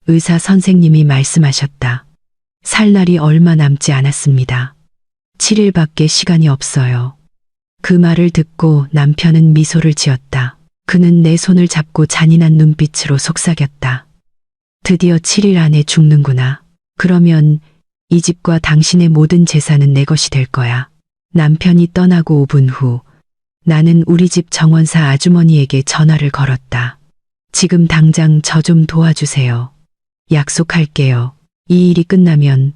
의사 선생님이 말씀하셨다. 살 날이 얼마 남지 않았습니다. 7일밖에 시간이 없어요. 그 말을 듣고 남편은 미소를 지었다. 그는 내 손을 잡고 잔인한 눈빛으로 속삭였다. 드디어 7일 안에 죽는구나. 그러면 이 집과 당신의 모든 재산은 내 것이 될 거야. 남편이 떠나고 5분 후 나는 우리 집 정원사 아주머니에게 전화를 걸었다. 지금 당장 저 좀 도와주세요. 약속할게요. 이 일이 끝나면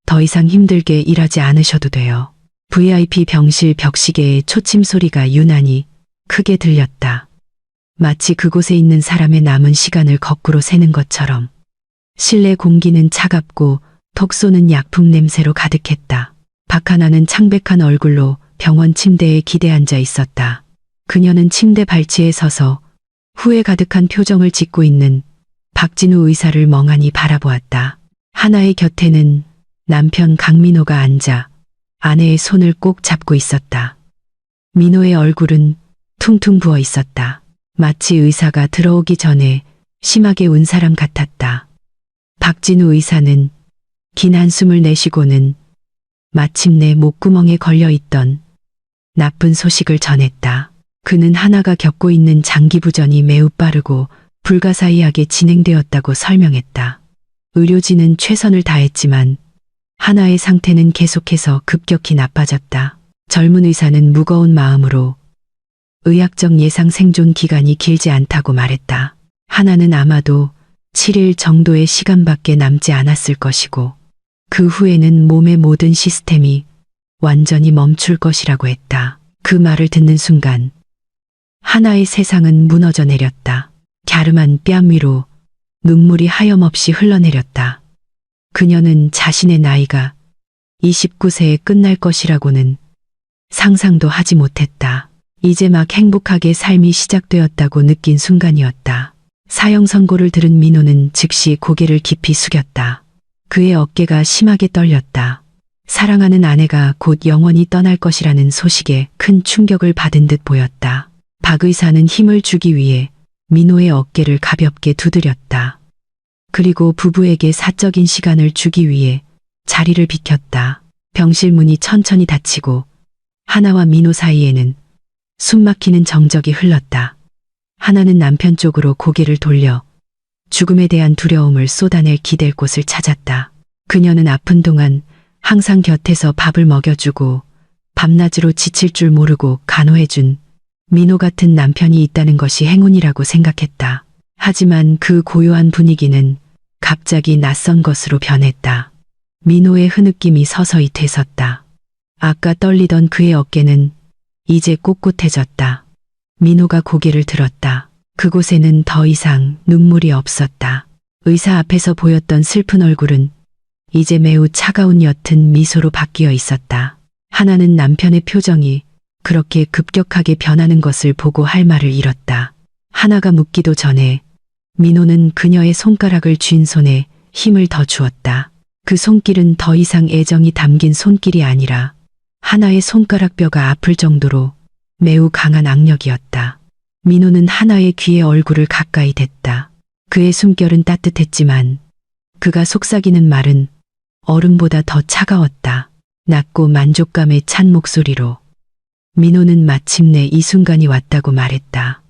더 이상 힘들게 일하지 않으셔도 돼요. VIP 병실 벽시계의 초침 소리가 유난히 크게 들렸다. 마치 그곳에 있는 사람의 남은 시간을 거꾸로 세는 것처럼. 실내 공기는 차갑고 톡 쏘는 약품 냄새로 가득했다. 박하나는 창백한 얼굴로 병원 침대에 기대앉아 있었다. 그녀는 침대 발치에 서서 후회 가득한 표정을 짓고 있는 박진우 의사를 멍하니 바라보았다. 하나의 곁에는 남편 강민호가 앉아 아내의 손을 꼭 잡고 있었다. 민호의 얼굴은 퉁퉁 부어 있었다. 마치 의사가 들어오기 전에 심하게 운 사람 같았다. 박진우 의사는 긴 한숨을 내쉬고는 마침내 목구멍에 걸려있던 나쁜 소식을 전했다. 그는 하나가 겪고 있는 장기부전이 매우 빠르고 불가사의하게 진행되었다고 설명했다. 의료진은 최선을 다했지만 하나의 상태는 계속해서 급격히 나빠졌다. 젊은 의사는 무거운 마음으로 의학적 예상 생존 기간이 길지 않다고 말했다. 하나는 아마도 7일 정도의 시간밖에 남지 않았을 것이고 그 후에는 몸의 모든 시스템이 완전히 멈출 것이라고 했다. 그 말을 듣는 순간 하나의 세상은 무너져 내렸다. 갸름한 뺨 위로 눈물이 하염없이 흘러내렸다. 그녀는 자신의 나이가 29세에 끝날 것이라고는 상상도 하지 못했다. 이제 막 행복하게 삶이 시작되었다고 느낀 순간이었다. 사형 선고를 들은 민호는 즉시 고개를 깊이 숙였다. 그의 어깨가 심하게 떨렸다. 사랑하는 아내가 곧 영원히 떠날 것이라는 소식에 큰 충격을 받은 듯 보였다. 박 의사는 힘을 주기 위해 민호의 어깨를 가볍게 두드렸다. 그리고 부부에게 사적인 시간을 주기 위해 자리를 비켰다. 병실 문이 천천히 닫히고 하나와 민호 사이에는 숨막히는 정적이 흘렀다. 하나는 남편 쪽으로 고개를 돌려 죽음에 대한 두려움을 쏟아낼 기댈 곳을 찾았다. 그녀는 아픈 동안 항상 곁에서 밥을 먹여주고 밤낮으로 지칠 줄 모르고 간호해준 민호 같은 남편이 있다는 것이 행운이라고 생각했다. 하지만 그 고요한 분위기는 갑자기 낯선 것으로 변했다. 민호의 흐느낌이 서서히 되섰다. 아까 떨리던 그의 어깨는 이제 꼿꼿해졌다. 민호가 고개를 들었다. 그곳에는 더 이상 눈물이 없었다. 의사 앞에서 보였던 슬픈 얼굴은 이제 매우 차가운 옅은 미소로 바뀌어 있었다. 하나는 남편의 표정이 그렇게 급격하게 변하는 것을 보고 할 말을 잃었다. 하나가 묻기도 전에 민호는 그녀의 손가락을 쥔 손에 힘을 더 주었다. 그 손길은 더 이상 애정이 담긴 손길이 아니라 하나의 손가락 뼈가 아플 정도로 매우 강한 악력이었다. 민호는 하나의 귀에 얼굴을 가까이 댔다. 그의 숨결은 따뜻했지만 그가 속삭이는 말은 얼음보다 더 차가웠다. 낮고 만족감에 찬 목소리로 민호는 마침내 이 순간이 왔다고 말했다.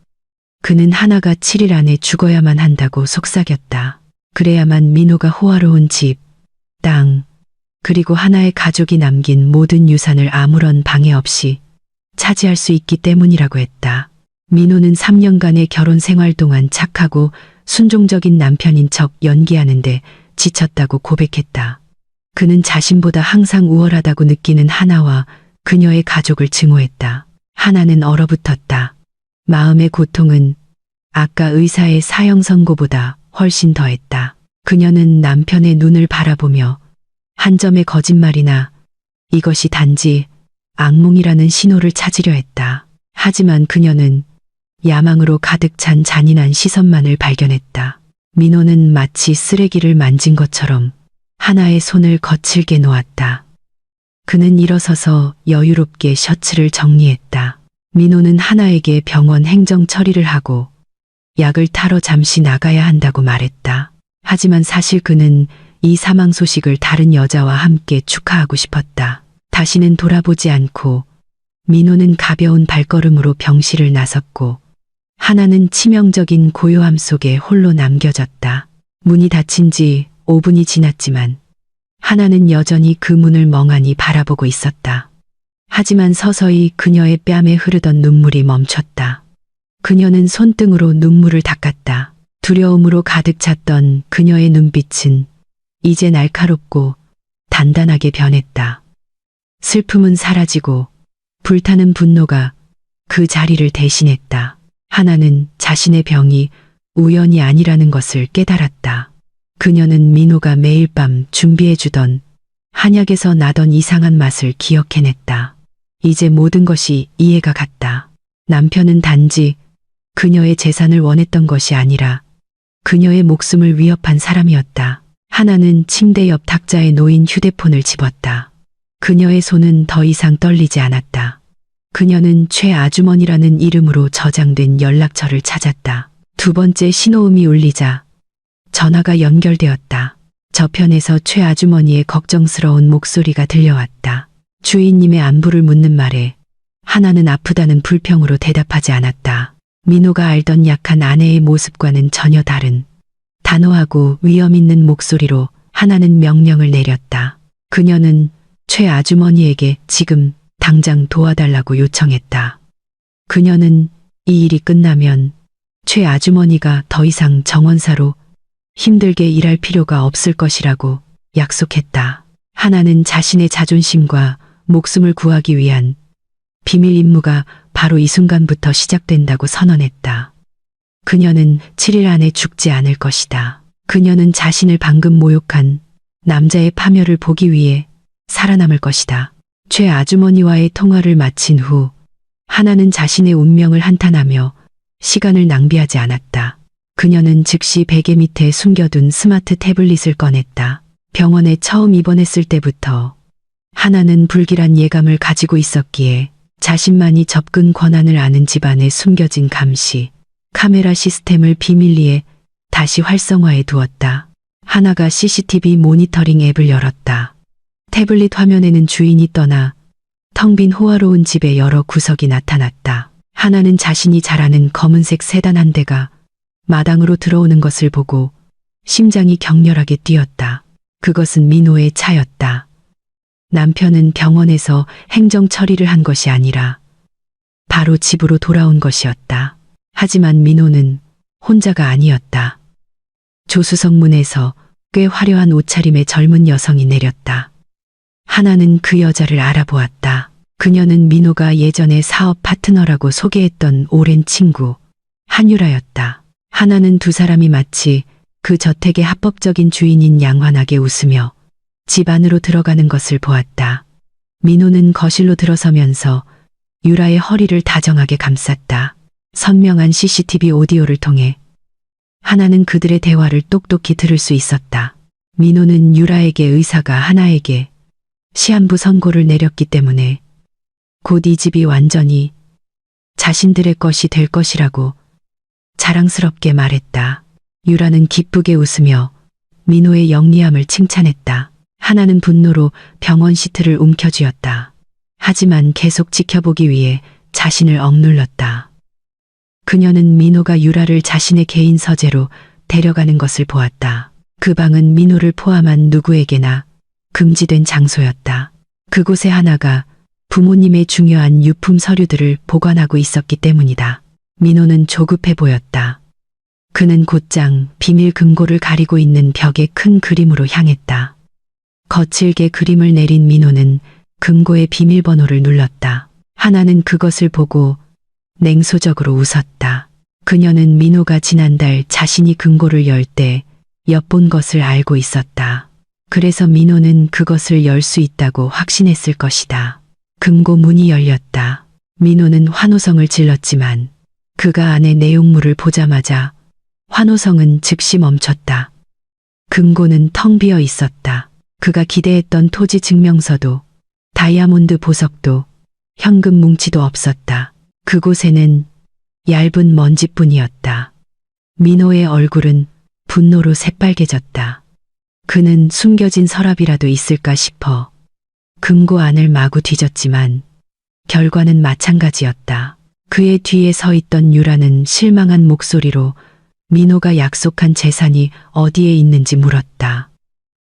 그는 하나가 7일 안에 죽어야만 한다고 속삭였다. 그래야만 민호가 호화로운 집, 땅, 그리고 하나의 가족이 남긴 모든 유산을 아무런 방해 없이 차지할 수 있기 때문이라고 했다. 민호는 3년간의 결혼 생활 동안 착하고 순종적인 남편인 척 연기하는데 지쳤다고 고백했다. 그는 자신보다 항상 우월하다고 느끼는 하나와 그녀의 가족을 증오했다. 하나는 얼어붙었다. 마음의 고통은 아까 의사의 사형 선고보다 훨씬 더했다. 그녀는 남편의 눈을 바라보며 한 점의 거짓말이나 이것이 단지 악몽이라는 신호를 찾으려 했다. 하지만 그녀는 야망으로 가득 찬 잔인한 시선만을 발견했다. 민호는 마치 쓰레기를 만진 것처럼 하나의 손을 거칠게 놓았다. 그는 일어서서 여유롭게 셔츠를 정리했다. 민호는 하나에게 병원 행정 처리를 하고 약을 타러 잠시 나가야 한다고 말했다. 하지만 사실 그는 이 사망 소식을 다른 여자와 함께 축하하고 싶었다. 다시는 돌아보지 않고 민호는 가벼운 발걸음으로 병실을 나섰고 하나는 치명적인 고요함 속에 홀로 남겨졌다. 문이 닫힌 지 5분이 지났지만 하나는 여전히 그 문을 멍하니 바라보고 있었다. 하지만 서서히 그녀의 뺨에 흐르던 눈물이 멈췄다. 그녀는 손등으로 눈물을 닦았다. 두려움으로 가득 찼던 그녀의 눈빛은 이제 날카롭고 단단하게 변했다. 슬픔은 사라지고 불타는 분노가 그 자리를 대신했다. 하나는 자신의 병이 우연이 아니라는 것을 깨달았다. 그녀는 민호가 매일 밤 준비해주던 한약에서 나던 이상한 맛을 기억해냈다. 이제 모든 것이 이해가 갔다. 남편은 단지 그녀의 재산을 원했던 것이 아니라 그녀의 목숨을 위협한 사람이었다. 하나는 침대 옆 탁자에 놓인 휴대폰을 집었다. 그녀의 손은 더 이상 떨리지 않았다. 그녀는 최 아주머니라는 이름으로 저장된 연락처를 찾았다. 두 번째 신호음이 울리자 전화가 연결되었다. 저편에서 최 아주머니의 걱정스러운 목소리가 들려왔다. 주인님의 안부를 묻는 말에 하나는 아프다는 불평으로 대답하지 않았다. 민호가 알던 약한 아내의 모습과는 전혀 다른 단호하고 위험 있는 목소리로 하나는 명령을 내렸다. 그녀는 최 아주머니에게 지금 당장 도와달라고 요청했다. 그녀는 이 일이 끝나면 최 아주머니가 더 이상 정원사로 힘들게 일할 필요가 없을 것이라고 약속했다. 하나는 자신의 자존심과 목숨을 구하기 위한 비밀 임무가 바로 이 순간부터 시작된다고 선언했다. 그녀는 7일 안에 죽지 않을 것이다. 그녀는 자신을 방금 모욕한 남자의 파멸을 보기 위해 살아남을 것이다. 최 아주머니와의 통화를 마친 후 하나는 자신의 운명을 한탄하며 시간을 낭비하지 않았다. 그녀는 즉시 베개 밑에 숨겨둔 스마트 태블릿을 꺼냈다. 병원에 처음 입원했을 때부터 하나는 불길한 예감을 가지고 있었기에 자신만이 접근 권한을 아는 집안에 숨겨진 감시, 카메라 시스템을 비밀리에 다시 활성화해 두었다. 하나가 CCTV 모니터링 앱을 열었다. 태블릿 화면에는 주인이 떠나 텅 빈 호화로운 집의 여러 구석이 나타났다. 하나는 자신이 잘 아는 검은색 세단 한 대가 마당으로 들어오는 것을 보고 심장이 격렬하게 뛰었다. 그것은 민호의 차였다. 남편은 병원에서 행정 처리를 한 것이 아니라 바로 집으로 돌아온 것이었다. 하지만 민호는 혼자가 아니었다. 조수석 문에서 꽤 화려한 옷차림의 젊은 여성이 내렸다. 하나는 그 여자를 알아보았다. 그녀는 민호가 예전에 사업 파트너라고 소개했던 오랜 친구 한유라였다. 하나는 두 사람이 마치 그 저택의 합법적인 주인인 양 환하게 웃으며 집 안으로 들어가는 것을 보았다. 민호는 거실로 들어서면서 유라의 허리를 다정하게 감쌌다. 선명한 CCTV 오디오를 통해 하나는 그들의 대화를 똑똑히 들을 수 있었다. 민호는 유라에게 의사가 하나에게 시한부 선고를 내렸기 때문에 곧 이 집이 완전히 자신들의 것이 될 것이라고 자랑스럽게 말했다. 유라는 기쁘게 웃으며 민호의 영리함을 칭찬했다. 하나는 분노로 병원 시트를 움켜쥐었다. 하지만 계속 지켜보기 위해 자신을 억눌렀다. 그녀는 민호가 유라를 자신의 개인 서재로 데려가는 것을 보았다. 그 방은 민호를 포함한 누구에게나 금지된 장소였다. 그곳에 하나가 부모님의 중요한 유품 서류들을 보관하고 있었기 때문이다. 민호는 조급해 보였다. 그는 곧장 비밀 금고를 가리고 있는 벽의 큰 그림으로 향했다. 거칠게 그림을 내린 민호는 금고의 비밀번호를 눌렀다. 하나는 그것을 보고 냉소적으로 웃었다. 그녀는 민호가 지난달 자신이 금고를 열 때 엿본 것을 알고 있었다. 그래서 민호는 그것을 열 수 있다고 확신했을 것이다. 금고 문이 열렸다. 민호는 환호성을 질렀지만 그가 안의 내용물을 보자마자 환호성은 즉시 멈췄다. 금고는 텅 비어 있었다. 그가 기대했던 토지 증명서도 다이아몬드 보석도 현금 뭉치도 없었다. 그곳에는 얇은 먼지뿐이었다. 민호의 얼굴은 분노로 새빨개졌다. 그는 숨겨진 서랍이라도 있을까 싶어 금고 안을 마구 뒤졌지만 결과는 마찬가지였다. 그의 뒤에 서 있던 유라는 실망한 목소리로 민호가 약속한 재산이 어디에 있는지 물었다.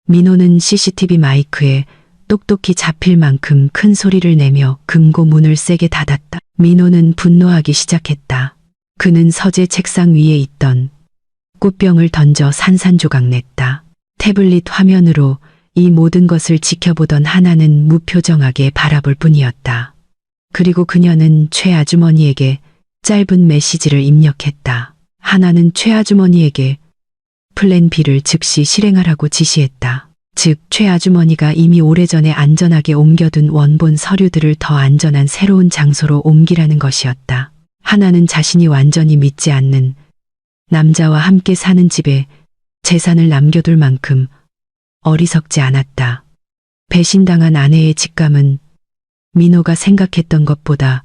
민호는 CCTV 마이크에 똑똑히 잡힐 만큼 큰 소리를 내며 금고 문을 세게 닫았다. 민호는 분노하기 시작했다. 그는 서재 책상 위에 있던 꽃병을 던져 산산조각 냈다. 태블릿 화면으로 이 모든 것을 지켜보던 하나는 무표정하게 바라볼 뿐이었다. 그리고 그녀는 최 아주머니에게 짧은 메시지를 입력했다. 하나는 최 아주머니에게 플랜 B를 즉시 실행하라고 지시했다. 즉, 최 아주머니가 이미 오래전에 안전하게 옮겨둔 원본 서류들을 더 안전한 새로운 장소로 옮기라는 것이었다. 하나는 자신이 완전히 믿지 않는 남자와 함께 사는 집에 재산을 남겨둘 만큼 어리석지 않았다. 배신당한 아내의 직감은 민호가 생각했던 것보다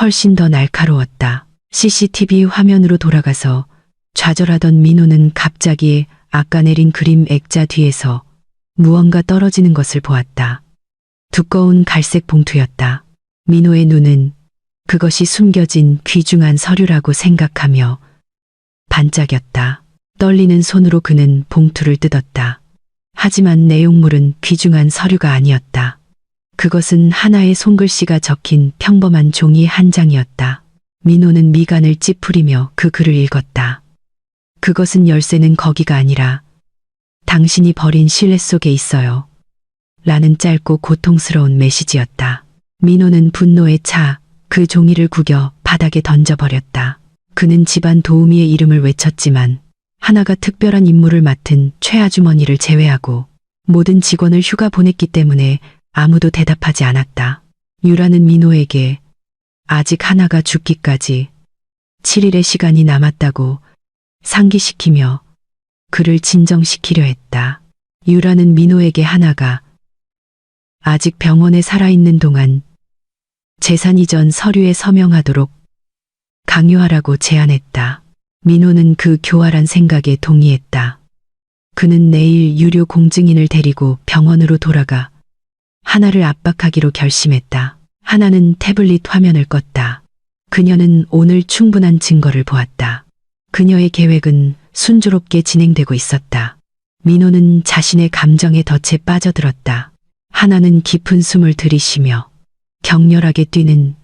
훨씬 더 날카로웠다. CCTV 화면으로 돌아가서 좌절하던 민호는 갑자기 아까 내린 그림 액자 뒤에서 무언가 떨어지는 것을 보았다. 두꺼운 갈색 봉투였다. 민호의 눈은 그것이 숨겨진 귀중한 서류라고 생각하며 반짝였다. 떨리는 손으로 그는 봉투를 뜯었다. 하지만 내용물은 귀중한 서류가 아니었다. 그것은 하나의 손글씨가 적힌 평범한 종이 한 장이었다. 민호는 미간을 찌푸리며 그 글을 읽었다. 그것은 열쇠는 거기가 아니라 당신이 버린 실내 속에 있어요. 라는 짧고 고통스러운 메시지였다. 민호는 분노에 차 그 종이를 구겨 바닥에 던져버렸다. 그는 집안 도우미의 이름을 외쳤지만 하나가 특별한 임무를 맡은 최 아주머니를 제외하고 모든 직원을 휴가 보냈기 때문에 아무도 대답하지 않았다. 유라는 민호에게 아직 하나가 죽기까지 7일의 시간이 남았다고 상기시키며 그를 진정시키려 했다. 유라는 민호에게 하나가 아직 병원에 살아있는 동안 재산 이전 서류에 서명하도록 강요하라고 제안했다. 민호는 그 교활한 생각에 동의했다. 그는 내일 유료 공증인을 데리고 병원으로 돌아가 하나를 압박하기로 결심했다. 하나는 태블릿 화면을 껐다. 그녀는 오늘 충분한 증거를 보았다. 그녀의 계획은 순조롭게 진행되고 있었다. 민호는 자신의 감정에 덫에 빠져들었다. 하나는 깊은 숨을 들이쉬며 격렬하게 뛰는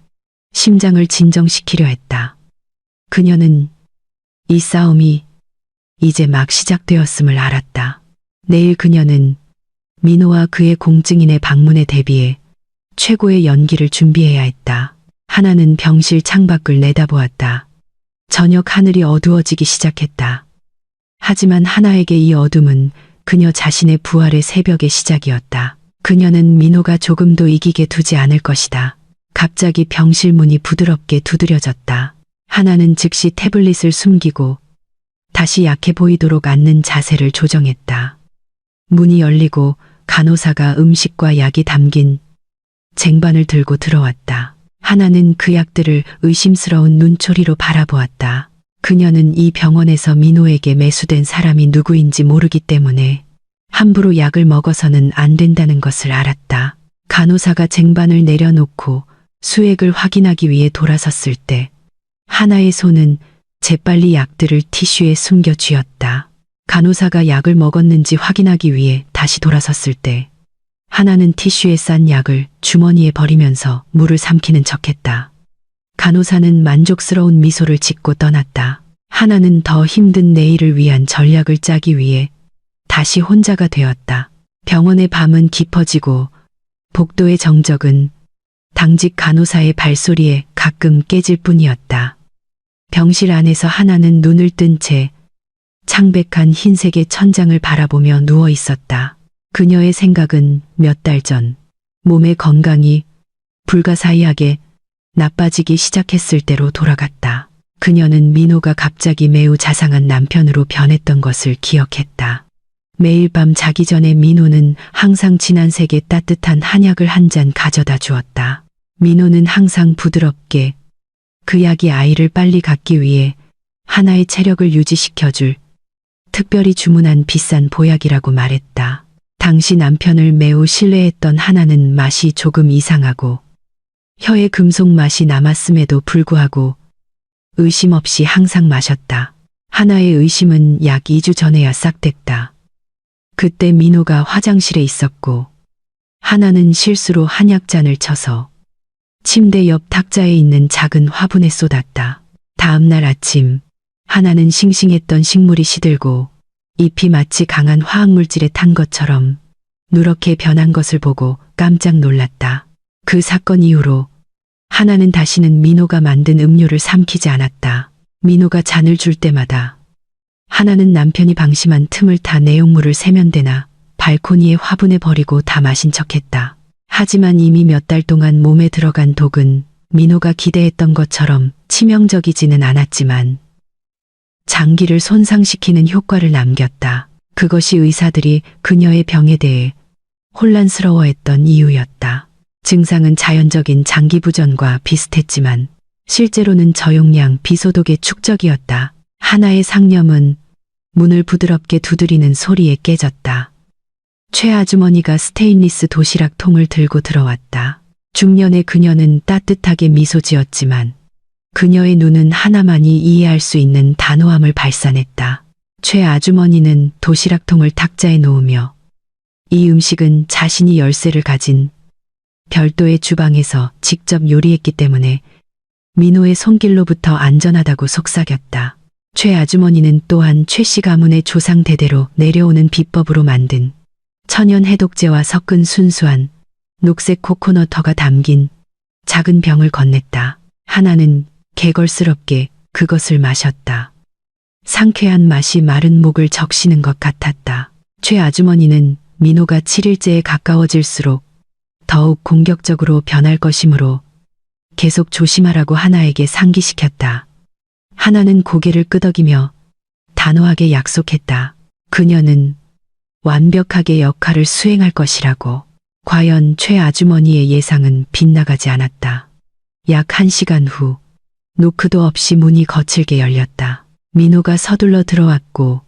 심장을 진정시키려 했다. 그녀는 이 싸움이 이제 막 시작되었음을 알았다. 내일 그녀는 민호와 그의 공증인의 방문에 대비해 최고의 연기를 준비해야 했다. 하나는 병실 창밖을 내다보았다. 저녁 하늘이 어두워지기 시작했다. 하지만 하나에게 이 어둠은 그녀 자신의 부활의 새벽의 시작이었다. 그녀는 민호가 조금도 이기게 두지 않을 것이다. 갑자기 병실 문이 부드럽게 두드려졌다. 하나는 즉시 태블릿을 숨기고 다시 약해 보이도록 앉는 자세를 조정했다. 문이 열리고 간호사가 음식과 약이 담긴 쟁반을 들고 들어왔다. 하나는 그 약들을 의심스러운 눈초리로 바라보았다. 그녀는 이 병원에서 민호에게 매수된 사람이 누구인지 모르기 때문에 함부로 약을 먹어서는 안 된다는 것을 알았다. 간호사가 쟁반을 내려놓고 수액을 확인하기 위해 돌아섰을 때 하나의 손은 재빨리 약들을 티슈에 숨겨 쥐었다. 간호사가 약을 먹었는지 확인하기 위해 다시 돌아섰을 때 하나는 티슈에 싼 약을 주머니에 버리면서 물을 삼키는 척했다. 간호사는 만족스러운 미소를 짓고 떠났다. 하나는 더 힘든 내일을 위한 전략을 짜기 위해 다시 혼자가 되었다. 병원의 밤은 깊어지고 복도의 정적은 당직 간호사의 발소리에 가끔 깨질 뿐이었다. 병실 안에서 하나는 눈을 뜬 채 창백한 흰색의 천장을 바라보며 누워 있었다. 그녀의 생각은 몇 달 전 몸의 건강이 불가사의하게 나빠지기 시작했을 때로 돌아갔다. 그녀는 민호가 갑자기 매우 자상한 남편으로 변했던 것을 기억했다. 매일 밤 자기 전에 민호는 항상 진한 색의 따뜻한 한약을 한 잔 가져다 주었다. 민호는 항상 부드럽게 그 약이 아이를 빨리 갖기 위해 하나의 체력을 유지시켜줄 특별히 주문한 비싼 보약이라고 말했다. 당시 남편을 매우 신뢰했던 하나는 맛이 조금 이상하고 혀에 금속 맛이 남았음에도 불구하고 의심 없이 항상 마셨다. 하나의 의심은 약 2주 전에야 싹 됐다. 그때 민호가 화장실에 있었고 하나는 실수로 한약잔을 쳐서 침대 옆 탁자에 있는 작은 화분에 쏟았다. 다음 날 아침 하나는 싱싱했던 식물이 시들고 잎이 마치 강한 화학물질에 탄 것처럼 누렇게 변한 것을 보고 깜짝 놀랐다. 그 사건 이후로 하나는 다시는 민호가 만든 음료를 삼키지 않았다. 민호가 잔을 줄 때마다 하나는 남편이 방심한 틈을 타 내용물을 세면대나 발코니에 화분에 버리고 다 마신 척했다. 하지만 이미 몇 달 동안 몸에 들어간 독은 민호가 기대했던 것처럼 치명적이지는 않았지만 장기를 손상시키는 효과를 남겼다. 그것이 의사들이 그녀의 병에 대해 혼란스러워했던 이유였다. 증상은 자연적인 장기부전과 비슷했지만 실제로는 저용량 비소독의 축적이었다. 하나의 상념은 문을 부드럽게 두드리는 소리에 깨졌다. 최 아주머니가 스테인리스 도시락 통을 들고 들어왔다. 중년의 그녀는 따뜻하게 미소 지었지만 그녀의 눈은 하나만이 이해할 수 있는 단호함을 발산했다. 최 아주머니는 도시락통을 탁자에 놓으며 이 음식은 자신이 열쇠를 가진 별도의 주방에서 직접 요리했기 때문에 민호의 손길로부터 안전하다고 속삭였다. 최 아주머니는 또한 최 씨 가문의 조상 대대로 내려오는 비법으로 만든 천연 해독제와 섞은 순수한 녹색 코코넛터가 담긴 작은 병을 건넸다. 하나는 개걸스럽게 그것을 마셨다. 상쾌한 맛이 마른 목을 적시는 것 같았다. 최 아주머니는 민호가 7일째에 가까워질수록 더욱 공격적으로 변할 것이므로 계속 조심하라고 하나에게 상기시켰다. 하나는 고개를 끄덕이며 단호하게 약속했다. 그녀는 완벽하게 역할을 수행할 것이라고. 과연 최 아주머니의 예상은 빗나가지 않았다. 약 1시간 후 노크도 없이 문이 거칠게 열렸다. 민호가 서둘러 들어왔고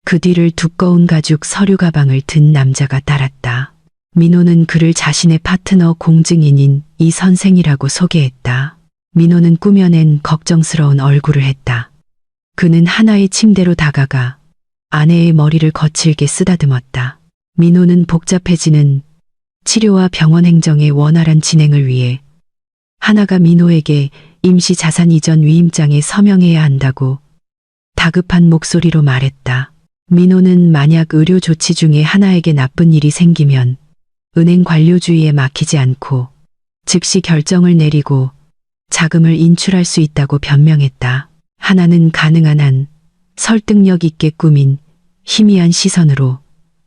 그 뒤를 두꺼운 가죽 서류 가방을 든 남자가 따랐다. 민호는 그를 자신의 파트너 공증인인 이 선생이라고 소개했다. 민호는 꾸며낸 걱정스러운 얼굴을 했다. 그는 하나의 침대로 다가가 아내의 머리를 거칠게 쓰다듬었다. 민호는 복잡해지는 치료와 병원 행정의 원활한 진행을 위해 하나가 민호에게 임시 자산 이전 위임장에 서명해야 한다고 다급한 목소리로 말했다. 민호는 만약 의료 조치 중에 하나에게 나쁜 일이 생기면 은행 관료주의에 막히지 않고 즉시 결정을 내리고 자금을 인출할 수 있다고 변명했다. 하나는 가능한 한 설득력 있게 꾸민 희미한 시선으로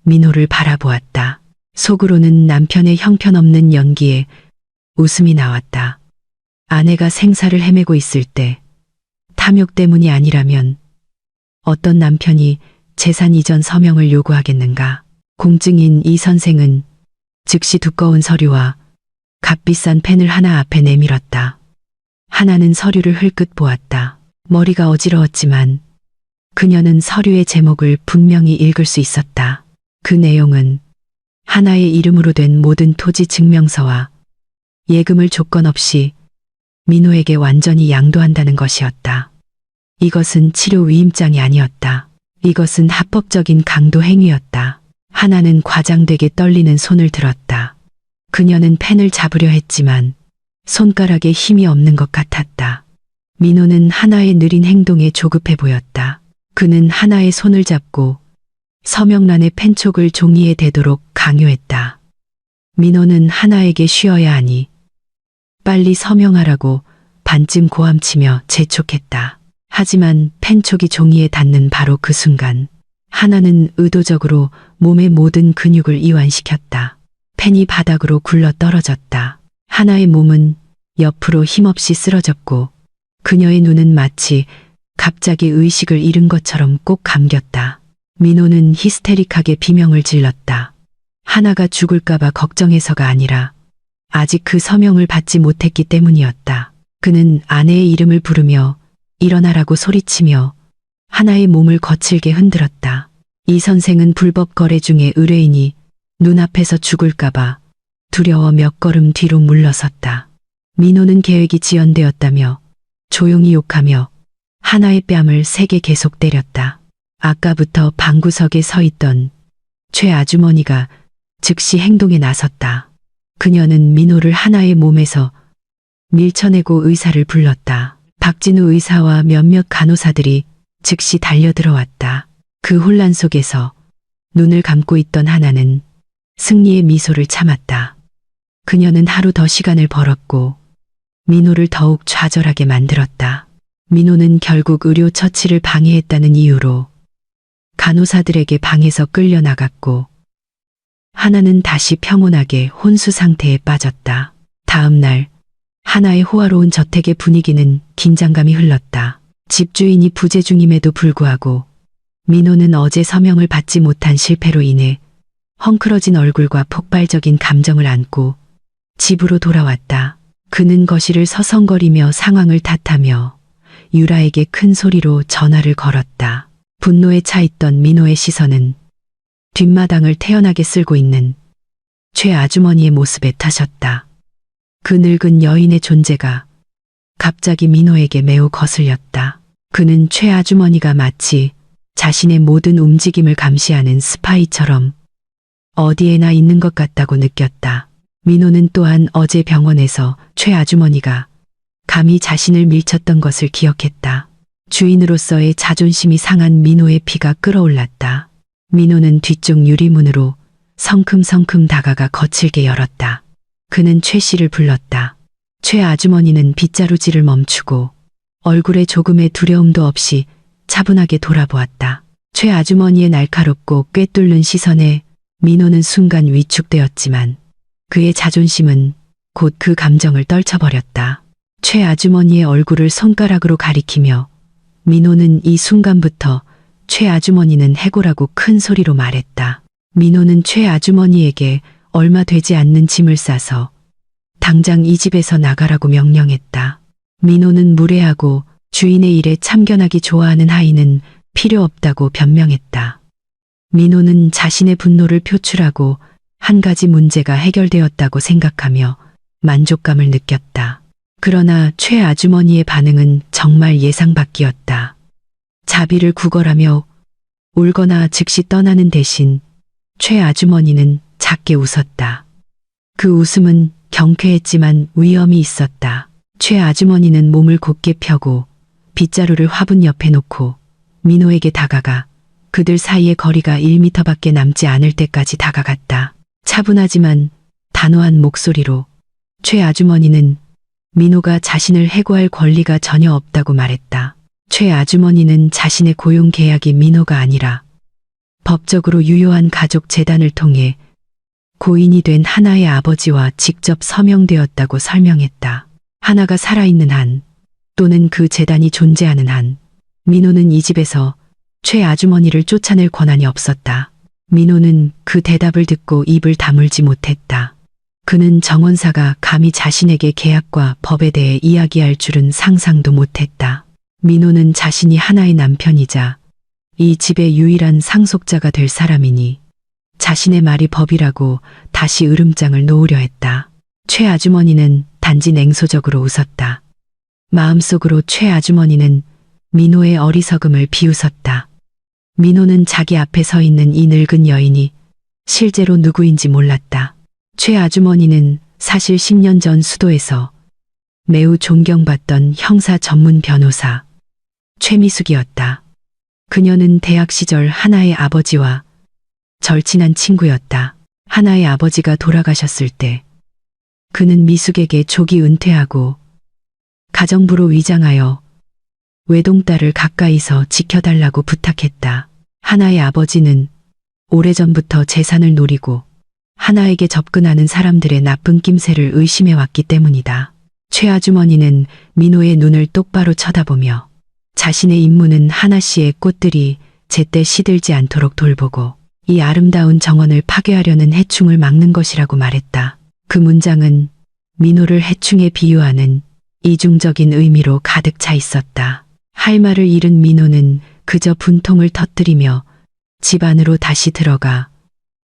민호를 바라보았다. 속으로는 남편의 형편없는 연기에 웃음이 나왔다. 아내가 생사를 헤매고 있을 때 탐욕 때문이 아니라면 어떤 남편이 재산 이전 서명을 요구하겠는가. 공증인 이 선생은 즉시 두꺼운 서류와 값비싼 펜을 하나 앞에 내밀었다. 하나는 서류를 흘끗 보았다. 머리가 어지러웠지만 그녀는 서류의 제목을 분명히 읽을 수 있었다. 그 내용은 하나의 이름으로 된 모든 토지 증명서와 예금을 조건 없이 민호에게 완전히 양도한다는 것이었다. 이것은 치료 위임장이 아니었다. 이것은 합법적인 강도 행위였다. 하나는 과장되게 떨리는 손을 들었다. 그녀는 펜을 잡으려 했지만 손가락에 힘이 없는 것 같았다. 민호는 하나의 느린 행동에 조급해 보였다. 그는 하나의 손을 잡고 서명란의 펜촉을 종이에 대도록 강요했다. 민호는 하나에게 쉬어야 하니 빨리 서명하라고 반쯤 고함치며 재촉했다. 하지만 펜촉이 종이에 닿는 바로 그 순간 하나는 의도적으로 몸의 모든 근육을 이완시켰다. 펜이 바닥으로 굴러 떨어졌다. 하나의 몸은 옆으로 힘없이 쓰러졌고 그녀의 눈은 마치 갑자기 의식을 잃은 것처럼 꼭 감겼다. 민호는 히스테릭하게 비명을 질렀다. 하나가 죽을까봐 걱정해서가 아니라 아직 그 서명을 받지 못했기 때문이었다. 그는 아내의 이름을 부르며 일어나라고 소리치며 하나의 몸을 거칠게 흔들었다. 이 선생은 불법 거래 중에 의뢰인이 눈앞에서 죽을까봐 두려워 몇 걸음 뒤로 물러섰다. 민호는 계획이 지연되었다며 조용히 욕하며 하나의 뺨을 세게 계속 때렸다. 아까부터 방구석에 서 있던 최 아주머니가 즉시 행동에 나섰다. 그녀는 민호를 하나의 몸에서 밀쳐내고 의사를 불렀다. 박진우 의사와 몇몇 간호사들이 즉시 달려들어왔다. 그 혼란 속에서 눈을 감고 있던 하나는 승리의 미소를 참았다. 그녀는 하루 더 시간을 벌었고 민호를 더욱 좌절하게 만들었다. 민호는 결국 의료 처치를 방해했다는 이유로 간호사들에게 방에서 끌려나갔고 하나는 다시 평온하게 혼수 상태에 빠졌다. 다음 날 하나의 호화로운 저택의 분위기는 긴장감이 흘렀다. 집주인이 부재 중임에도 불구하고 민호는 어제 서명을 받지 못한 실패로 인해 헝클어진 얼굴과 폭발적인 감정을 안고 집으로 돌아왔다. 그는 거실을 서성거리며 상황을 탓하며 유라에게 큰 소리로 전화를 걸었다. 분노에 차 있던 민호의 시선은 뒷마당을 태연하게 쓸고 있는 최 아주머니의 모습에 타셨다. 그 늙은 여인의 존재가 갑자기 민호에게 매우 거슬렸다. 그는 최 아주머니가 마치 자신의 모든 움직임을 감시하는 스파이처럼 어디에나 있는 것 같다고 느꼈다. 민호는 또한 어제 병원에서 최 아주머니가 감히 자신을 밀쳤던 것을 기억했다. 주인으로서의 자존심이 상한 민호의 피가 끓어올랐다. 민호는 뒤쪽 유리문으로 성큼성큼 다가가 거칠게 열었다. 그는 최 씨를 불렀다. 최 아주머니는 빗자루질을 멈추고 얼굴에 조금의 두려움도 없이 차분하게 돌아보았다. 최 아주머니의 날카롭고 꿰뚫는 시선에 민호는 순간 위축되었지만 그의 자존심은 곧 그 감정을 떨쳐버렸다. 최 아주머니의 얼굴을 손가락으로 가리키며 민호는 이 순간부터 최 아주머니는 해고라고 큰 소리로 말했다. 민호는 최 아주머니에게 얼마 되지 않는 짐을 싸서 당장 이 집에서 나가라고 명령했다. 민호는 무례하고 주인의 일에 참견하기 좋아하는 하인은 필요 없다고 변명했다. 민호는 자신의 분노를 표출하고 한 가지 문제가 해결되었다고 생각하며 만족감을 느꼈다. 그러나 최 아주머니의 반응은 정말 예상 밖이었다. 자비를 구걸하며 울거나 즉시 떠나는 대신 최 아주머니는 작게 웃었다. 그 웃음은 경쾌했지만 위험이 있었다. 최 아주머니는 몸을 곧게 펴고 빗자루를 화분 옆에 놓고 민호에게 다가가 그들 사이의 거리가 1미터밖에 남지 않을 때까지 다가갔다. 차분하지만 단호한 목소리로 최 아주머니는 민호가 자신을 해고할 권리가 전혀 없다고 말했다. 최 아주머니는 자신의 고용 계약이 민호가 아니라 법적으로 유효한 가족 재단을 통해 고인이 된 하나의 아버지와 직접 서명되었다고 설명했다. 하나가 살아있는 한 또는 그 재단이 존재하는 한 민호는 이 집에서 최 아주머니를 쫓아낼 권한이 없었다. 민호는 그 대답을 듣고 입을 다물지 못했다. 그는 정원사가 감히 자신에게 계약과 법에 대해 이야기할 줄은 상상도 못했다. 민호는 자신이 하나의 남편이자 이 집의 유일한 상속자가 될 사람이니 자신의 말이 법이라고 다시 으름장을 놓으려 했다. 최 아주머니는 단지 냉소적으로 웃었다. 마음속으로 최 아주머니는 민호의 어리석음을 비웃었다. 민호는 자기 앞에 서 있는 이 늙은 여인이 실제로 누구인지 몰랐다. 최 아주머니는 사실 10년 전 수도에서 매우 존경받던 형사 전문 변호사 최미숙이었다. 그녀는 대학 시절 하나의 아버지와 절친한 친구였다. 하나의 아버지가 돌아가셨을 때 그는 미숙에게 조기 은퇴하고 가정부로 위장하여 외동딸을 가까이서 지켜달라고 부탁했다. 하나의 아버지는 오래전부터 재산을 노리고 하나에게 접근하는 사람들의 나쁜 낌새를 의심해왔기 때문이다. 최 아주머니는 민호의 눈을 똑바로 쳐다보며 자신의 임무는 하나 씨의 꽃들이 제때 시들지 않도록 돌보고 이 아름다운 정원을 파괴하려는 해충을 막는 것이라고 말했다. 그 문장은 민호를 해충에 비유하는 이중적인 의미로 가득 차 있었다. 할 말을 잃은 민호는 그저 분통을 터뜨리며 집 안으로 다시 들어가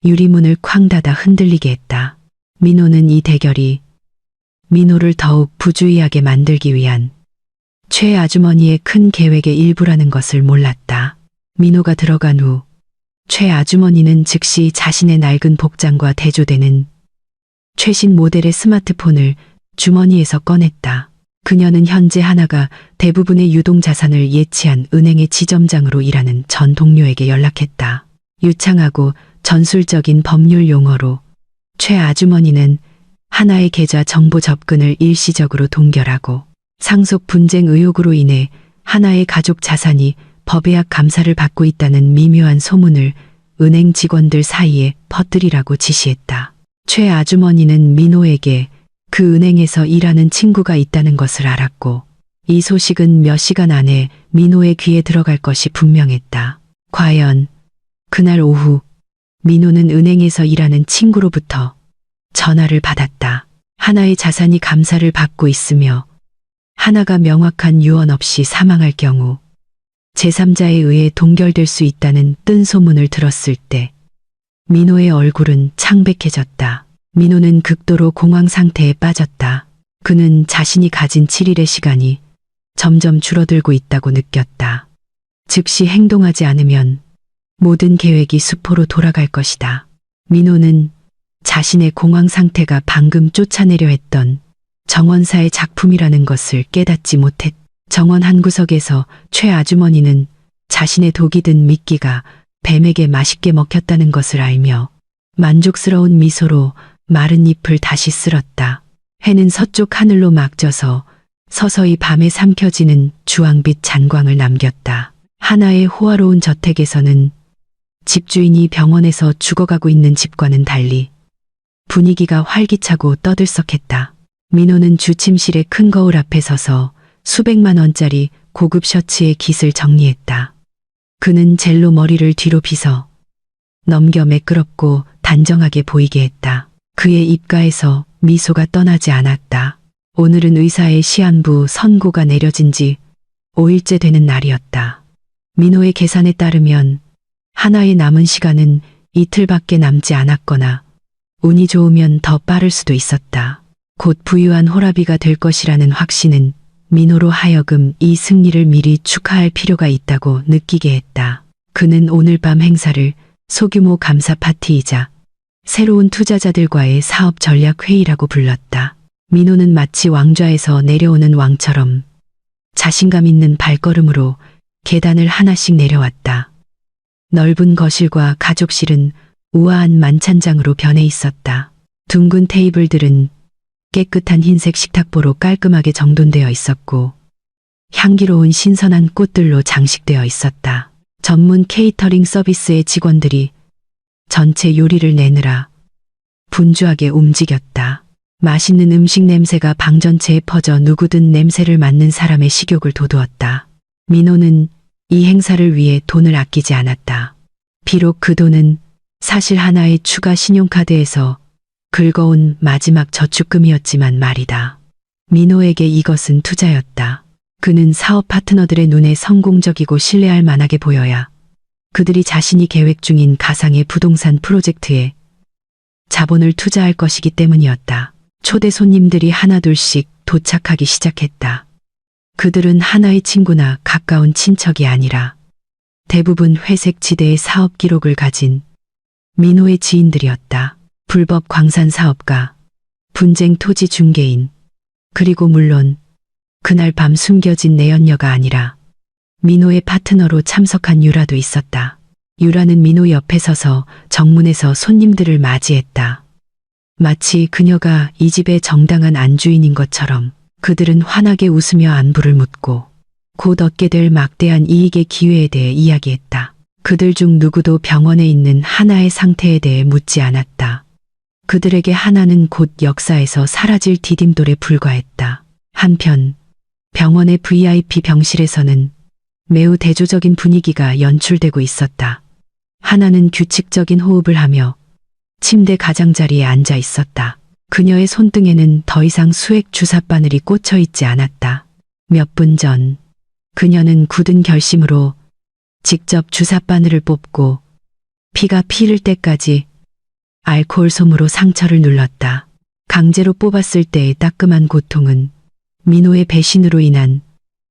유리문을 쾅 닫아 흔들리게 했다. 민호는 이 대결이 민호를 더욱 부주의하게 만들기 위한 최 아주머니의 큰 계획의 일부라는 것을 몰랐다. 민호가 들어간 후 최 아주머니는 즉시 자신의 낡은 복장과 대조되는 최신 모델의 스마트폰을 주머니에서 꺼냈다. 그녀는 현재 하나가 대부분의 유동자산을 예치한 은행의 지점장으로 일하는 전 동료에게 연락했다. 유창하고 전술적인 법률 용어로 최 아주머니는 하나의 계좌 정보 접근을 일시적으로 동결하고 상속 분쟁 의혹으로 인해 하나의 가족 자산이 법의학 감사를 받고 있다는 미묘한 소문을 은행 직원들 사이에 퍼뜨리라고 지시했다. 최 아주머니는 민호에게 그 은행에서 일하는 친구가 있다는 것을 알았고 이 소식은 몇 시간 안에 민호의 귀에 들어갈 것이 분명했다. 과연 그날 오후 민호는 은행에서 일하는 친구로부터 전화를 받았다. 하나의 자산이 감사를 받고 있으며 하나가 명확한 유언 없이 사망할 경우 제3자에 의해 동결될 수 있다는 뜬 소문을 들었을 때 민호의 얼굴은 창백해졌다. 민호는 극도로 공황 상태에 빠졌다. 그는 자신이 가진 7일의 시간이 점점 줄어들고 있다고 느꼈다. 즉시 행동하지 않으면 모든 계획이 수포로 돌아갈 것이다. 민호는 자신의 공황 상태가 방금 쫓아내려 했던 정원사의 작품이라는 것을 깨닫지 못했다. 정원 한 구석에서 최 아주머니는 자신의 독이 든 미끼가 뱀에게 맛있게 먹혔다는 것을 알며 만족스러운 미소로 마른 잎을 다시 쓸었다. 해는 서쪽 하늘로 막져서 서서히 밤에 삼켜지는 주황빛 잔광을 남겼다. 하나의 호화로운 저택에서는 집주인이 병원에서 죽어가고 있는 집과는 달리 분위기가 활기차고 떠들썩했다. 민호는 주침실의 큰 거울 앞에 서서 수백만 원짜리 고급 셔츠의 깃을 정리했다. 그는 젤로 머리를 뒤로 빗어 넘겨 매끄럽고 단정하게 보이게 했다. 그의 입가에서 미소가 떠나지 않았다. 오늘은 의사의 시한부 선고가 내려진 지 5일째 되는 날이었다. 민호의 계산에 따르면 하나의 남은 시간은 이틀밖에 남지 않았거나 운이 좋으면 더 빠를 수도 있었다. 곧 부유한 호라비가 될 것이라는 확신은 민호로 하여금 이 승리를 미리 축하할 필요가 있다고 느끼게 했다. 그는 오늘 밤 행사를 소규모 감사 파티이자 새로운 투자자들과의 사업 전략 회의라고 불렀다. 민호는 마치 왕좌에서 내려오는 왕처럼 자신감 있는 발걸음으로 계단을 하나씩 내려왔다. 넓은 거실과 가족실은 우아한 만찬장으로 변해 있었다. 둥근 테이블들은 깨끗한 흰색 식탁보로 깔끔하게 정돈되어 있었고 향기로운 신선한 꽃들로 장식되어 있었다. 전문 케이터링 서비스의 직원들이 전체 요리를 내느라 분주하게 움직였다. 맛있는 음식 냄새가 방 전체에 퍼져 누구든 냄새를 맡는 사람의 식욕을 돋우었다. 민호는 이 행사를 위해 돈을 아끼지 않았다. 비록 그 돈은 사실 하나의 추가 신용카드에서 긁어온 마지막 저축금이었지만 말이다. 민호에게 이것은 투자였다. 그는 사업 파트너들의 눈에 성공적이고 신뢰할 만하게 보여야 그들이 자신이 계획 중인 가상의 부동산 프로젝트에 자본을 투자할 것이기 때문이었다. 초대 손님들이 하나둘씩 도착하기 시작했다. 그들은 하나의 친구나 가까운 친척이 아니라 대부분 회색 지대의 사업 기록을 가진 민호의 지인들이었다. 불법 광산 사업가, 분쟁 토지 중개인, 그리고 물론 그날 밤 숨겨진 내연녀가 아니라 민호의 파트너로 참석한 유라도 있었다. 유라는 민호 옆에 서서 정문에서 손님들을 맞이했다. 마치 그녀가 이 집의 정당한 안주인인 것처럼 그들은 환하게 웃으며 안부를 묻고 곧 얻게 될 막대한 이익의 기회에 대해 이야기했다. 그들 중 누구도 병원에 있는 하나의 상태에 대해 묻지 않았다. 그들에게 하나는 곧 역사에서 사라질 디딤돌에 불과했다. 한편 병원의 VIP 병실에서는 매우 대조적인 분위기가 연출되고 있었다. 하나는 규칙적인 호흡을 하며 침대 가장자리에 앉아 있었다. 그녀의 손등에는 더 이상 수액 주사 바늘이 꽂혀 있지 않았다. 몇 분 전 그녀는 굳은 결심으로 직접 주사 바늘을 뽑고 피가 피를 때까지 알코올 솜으로 상처를 눌렀다. 강제로 뽑았을 때의 따끔한 고통은 민호의 배신으로 인한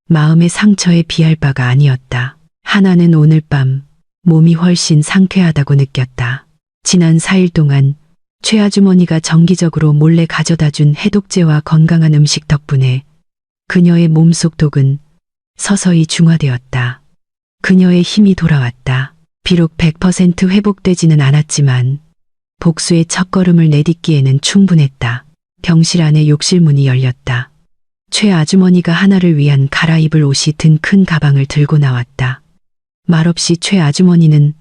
마음의 상처에 비할 바가 아니었다. 하나는 오늘 밤 몸이 훨씬 상쾌하다고 느꼈다. 지난 4일 동안 최 아주머니가 정기적으로 몰래 가져다 준 해독제와 건강한 음식 덕분에 그녀의 몸속 독은 서서히 중화되었다. 그녀의 힘이 돌아왔다. 비록 100% 회복되지는 않았지만 복수의 첫걸음을 내딛기에는 충분했다. 병실 안에 욕실 문이 열렸다. 최 아주머니가 하나를 위한 갈아입을 옷이 든 큰 가방을 들고 나왔다. 말없이 최 아주머니는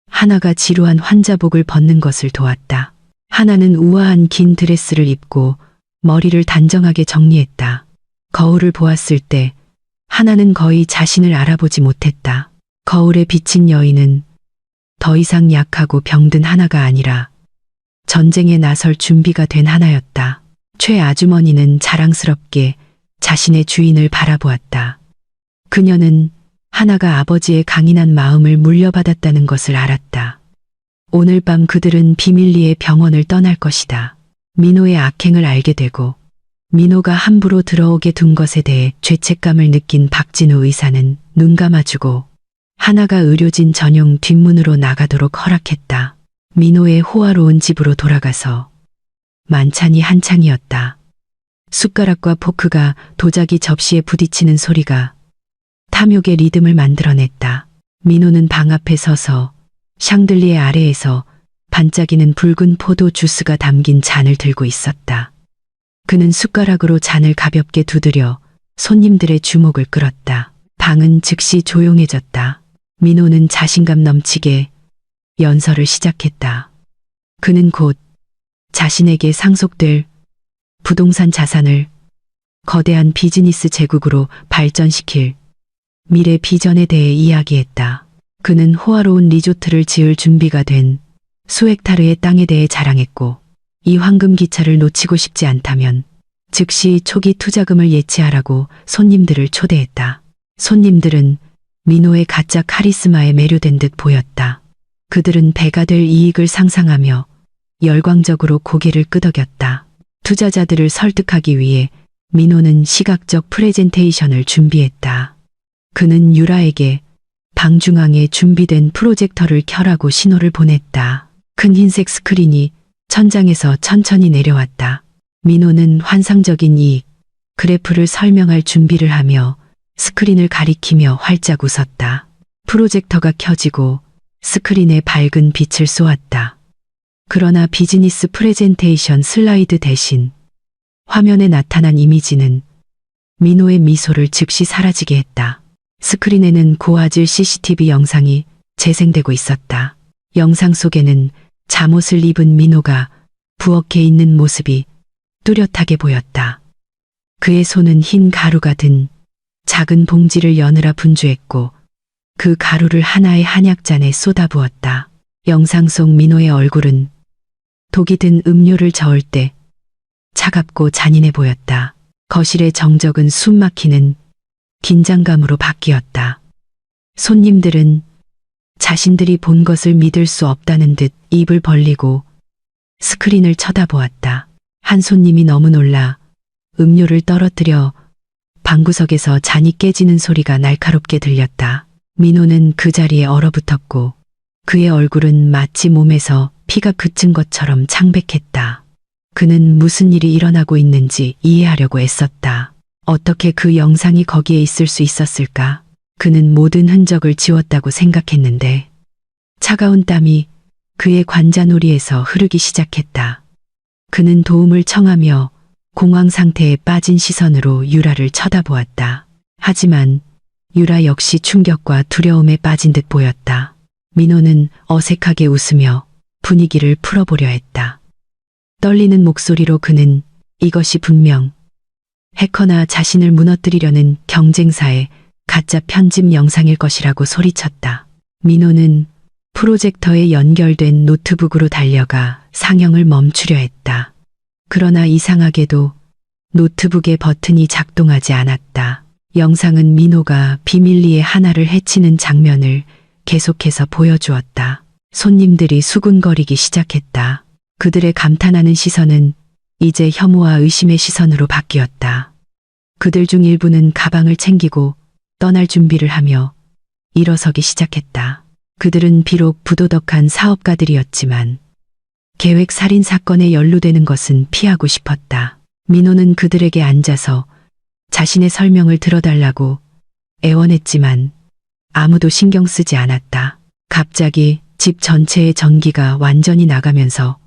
하나가 지루한 환자복을 벗는 것을 도왔다. 하나는 우아한 긴 드레스를 입고 머리를 단정하게 정리했다. 거울을 보았을 때 하나는 거의 자신을 알아보지 못했다. 거울에 비친 여인은 더 이상 약하고 병든 하나가 아니라 전쟁에 나설 준비가 된 하나였다. 최 아주머니는 자랑스럽게 자신의 주인을 바라보았다. 그녀는 하나가 아버지의 강인한 마음을 물려받았다는 것을 알았다. 오늘 밤 그들은 비밀리에 병원을 떠날 것이다. 민호의 악행을 알게 되고 민호가 함부로 들어오게 둔 것에 대해 죄책감을 느낀 박진우 의사는 눈 감아주고 하나가 의료진 전용 뒷문으로 나가도록 허락했다. 민호의 호화로운 집으로 돌아가서 만찬이 한창이었다. 숟가락과 포크가 도자기 접시에 부딪히는 소리가 탐욕의 리듬을 만들어냈다. 민호는 방 앞에 서서 샹들리에 아래에서 반짝이는 붉은 포도 주스가 담긴 잔을 들고 있었다. 그는 숟가락으로 잔을 가볍게 두드려 손님들의 주목을 끌었다. 방은 즉시 조용해졌다. 민호는 자신감 넘치게 연설을 시작했다. 그는 곧 자신에게 상속될 부동산 자산을 거대한 비즈니스 제국으로 발전시킬 미래 비전에 대해 이야기했다. 그는 호화로운 리조트를 지을 준비가 된 수헥타르의 땅에 대해 자랑했고 이 황금 기차를 놓치고 싶지 않다면 즉시 초기 투자금을 예치하라고 손님들을 초대했다. 손님들은 민호의 가짜 카리스마에 매료된 듯 보였다. 그들은 배가 될 이익을 상상하며 열광적으로 고개를 끄덕였다. 투자자들을 설득하기 위해 민호는 시각적 프레젠테이션을 준비했다. 그는 유라에게 방 중앙에 준비된 프로젝터를 켜라고 신호를 보냈다. 큰 흰색 스크린이 천장에서 천천히 내려왔다. 민호는 환상적인 이익 그래프를 설명할 준비를 하며 스크린을 가리키며 활짝 웃었다. 프로젝터가 켜지고 스크린에 밝은 빛을 쏘았다. 그러나 비즈니스 프레젠테이션 슬라이드 대신 화면에 나타난 이미지는 민호의 미소를 즉시 사라지게 했다. 스크린에는 고화질 CCTV 영상이 재생되고 있었다. 영상 속에는 잠옷을 입은 민호가 부엌에 있는 모습이 뚜렷하게 보였다. 그의 손은 흰 가루가 든 작은 봉지를 여느라 분주했고 그 가루를 하나의 한약잔에 쏟아부었다. 영상 속 민호의 얼굴은 독이 든 음료를 저을 때 차갑고 잔인해 보였다. 거실의 정적은 숨막히는 긴장감으로 바뀌었다. 손님들은 자신들이 본 것을 믿을 수 없다는 듯 입을 벌리고 스크린을 쳐다보았다. 한 손님이 너무 놀라 음료를 떨어뜨려 방구석에서 잔이 깨지는 소리가 날카롭게 들렸다. 민호는 그 자리에 얼어붙었고 그의 얼굴은 마치 몸에서 피가 그친 것처럼 창백했다. 그는 무슨 일이 일어나고 있는지 이해하려고 애썼다. 어떻게 그 영상이 거기에 있을 수 있었을까? 그는 모든 흔적을 지웠다고 생각했는데 차가운 땀이 그의 관자놀이에서 흐르기 시작했다. 그는 도움을 청하며 공황 상태에 빠진 시선으로 유라를 쳐다보았다. 하지만 유라 역시 충격과 두려움에 빠진 듯 보였다. 민호는 어색하게 웃으며 분위기를 풀어보려 했다. 떨리는 목소리로 그는 이것이 분명 해커나 자신을 무너뜨리려는 경쟁사의 가짜 편집 영상일 것이라고 소리쳤다. 민호는 프로젝터에 연결된 노트북으로 달려가 상영을 멈추려 했다. 그러나 이상하게도 노트북의 버튼이 작동하지 않았다. 영상은 민호가 비밀리에 하나를 해치는 장면을 계속해서 보여주었다. 손님들이 수군거리기 시작했다. 그들의 감탄하는 시선은 이제 혐오와 의심의 시선으로 바뀌었다. 그들 중 일부는 가방을 챙기고 떠날 준비를 하며 일어서기 시작했다. 그들은 비록 부도덕한 사업가들이었지만 계획 살인 사건에 연루되는 것은 피하고 싶었다. 민호는 그들에게 앉아서 자신의 설명을 들어달라고 애원했지만 아무도 신경 쓰지 않았다. 갑자기 집 전체의 전기가 완전히 나가면서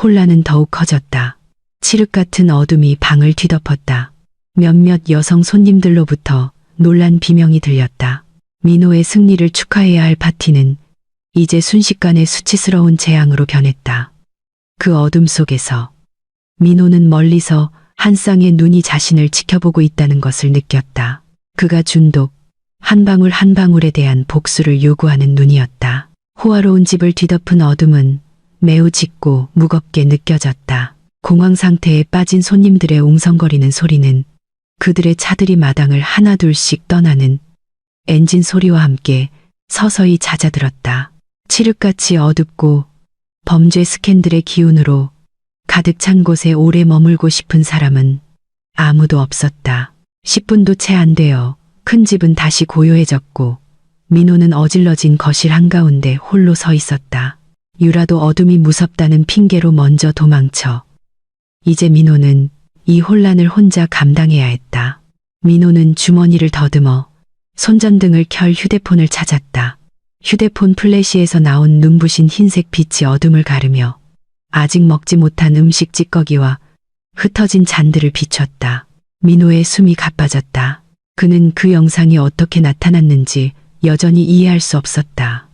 혼란은 더욱 커졌다. 칠흑 같은 어둠이 방을 뒤덮었다. 몇몇 여성 손님들로부터 놀란 비명이 들렸다. 민호의 승리를 축하해야 할 파티는 이제 순식간에 수치스러운 재앙으로 변했다. 그 어둠 속에서 민호는 멀리서 한 쌍의 눈이 자신을 지켜보고 있다는 것을 느꼈다. 그가 준독, 한 방울 한 방울에 대한 복수를 요구하는 눈이었다. 호화로운 집을 뒤덮은 어둠은 매우 짙고 무겁게 느껴졌다. 공황 상태에 빠진 손님들의 웅성거리는 소리는 그들의 차들이 마당을 하나둘씩 떠나는 엔진 소리와 함께 서서히 잦아들었다. 칠흑같이 어둡고 범죄 스캔들의 기운으로 가득 찬 곳에 오래 머물고 싶은 사람은 아무도 없었다. 10분도 채 안 되어 큰 집은 다시 고요해졌고 민호는 어질러진 거실 한가운데 홀로 서 있었다. 유라도 어둠이 무섭다는 핑계로 먼저 도망쳐 이제 민호는 이 혼란을 혼자 감당해야 했다. 민호는 주머니를 더듬어 손전등을 켤 휴대폰을 찾았다. 휴대폰 플래시에서 나온 눈부신 흰색 빛이 어둠을 가르며 아직 먹지 못한 음식 찌꺼기와 흩어진 잔들을 비췄다. 민호의 숨이 가빠졌다. 그는 그 영상이 어떻게 나타났는지 여전히 이해할 수 없었다.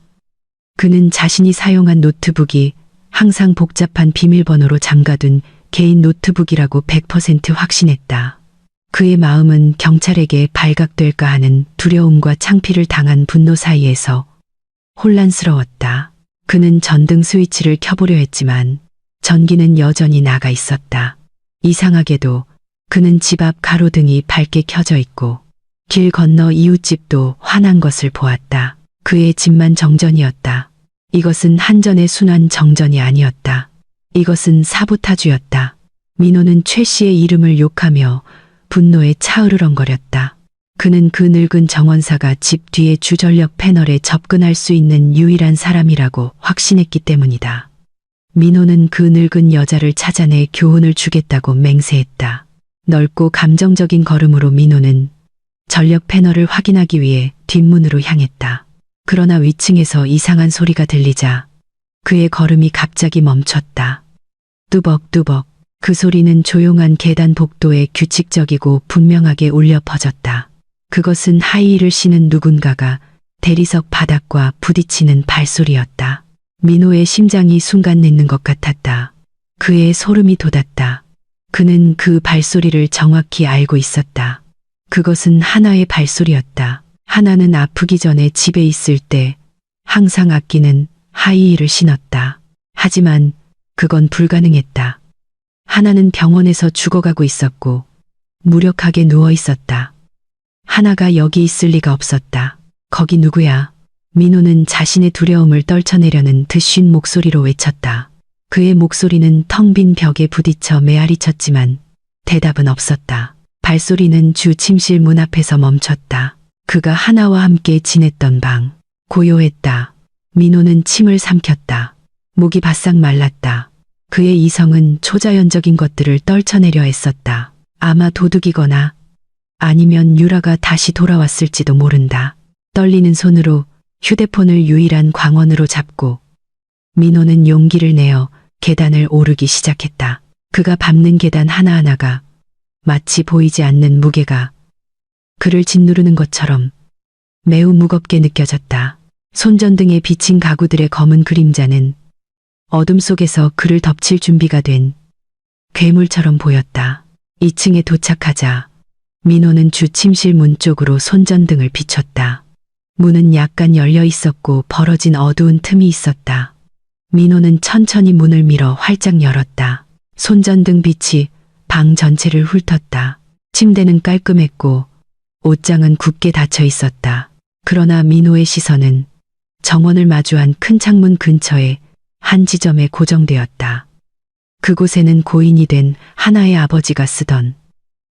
그는 자신이 사용한 노트북이 항상 복잡한 비밀번호로 잠가둔 개인 노트북이라고 100% 확신했다. 그의 마음은 경찰에게 발각될까 하는 두려움과 창피를 당한 분노 사이에서 혼란스러웠다. 그는 전등 스위치를 켜보려 했지만 전기는 여전히 나가 있었다. 이상하게도 그는 집 앞 가로등이 밝게 켜져 있고 길 건너 이웃집도 환한 것을 보았다. 그의 집만 정전이었다. 이것은 한전의 순환 정전이 아니었다. 이것은 사보타주였다. 민호는 최 씨의 이름을 욕하며 분노에 차으르렁거렸다. 그는 그 늙은 정원사가 집 뒤의 주전력 패널에 접근할 수 있는 유일한 사람이라고 확신했기 때문이다. 민호는 그 늙은 여자를 찾아내 교훈을 주겠다고 맹세했다. 넓고 감정적인 걸음으로 민호는 전력 패널을 확인하기 위해 뒷문으로 향했다. 그러나 위층에서 이상한 소리가 들리자 그의 걸음이 갑자기 멈췄다. 뚜벅뚜벅. 그 소리는 조용한 계단 복도에 규칙적이고 분명하게 울려 퍼졌다. 그것은 하이힐을 신은 누군가가 대리석 바닥과 부딪히는 발소리였다. 민호의 심장이 순간 냈는 것 같았다. 그의 소름이 돋았다. 그는 그 발소리를 정확히 알고 있었다. 그것은 하나의 발소리였다. 하나는 아프기 전에 집에 있을 때 항상 아끼는 하이힐을 신었다. 하지만 그건 불가능했다. 하나는 병원에서 죽어가고 있었고 무력하게 누워 있었다. 하나가 여기 있을 리가 없었다. 거기 누구야? 민호는 자신의 두려움을 떨쳐내려는 듯 쉰 목소리로 외쳤다. 그의 목소리는 텅 빈 벽에 부딪혀 메아리쳤지만 대답은 없었다. 발소리는 주 침실 문 앞에서 멈췄다. 그가 하나와 함께 지냈던 방. 고요했다. 민호는 침을 삼켰다. 목이 바싹 말랐다. 그의 이성은 초자연적인 것들을 떨쳐내려 했었다. 아마 도둑이거나 아니면 유라가 다시 돌아왔을지도 모른다. 떨리는 손으로 휴대폰을 유일한 광원으로 잡고 민호는 용기를 내어 계단을 오르기 시작했다. 그가 밟는 계단 하나하나가 마치 보이지 않는 무게가 그를 짓누르는 것처럼 매우 무겁게 느껴졌다. 손전등에 비친 가구들의 검은 그림자는 어둠 속에서 그를 덮칠 준비가 된 괴물처럼 보였다. 2층에 도착하자 민호는 주 침실 문 쪽으로 손전등을 비췄다. 문은 약간 열려 있었고 벌어진 어두운 틈이 있었다. 민호는 천천히 문을 밀어 활짝 열었다. 손전등 빛이 방 전체를 훑었다. 침대는 깔끔했고 옷장은 굳게 닫혀 있었다. 그러나 민호의 시선은 정원을 마주한 큰 창문 근처에 한 지점에 고정되었다. 그곳에는 고인이 된 하나의 아버지가 쓰던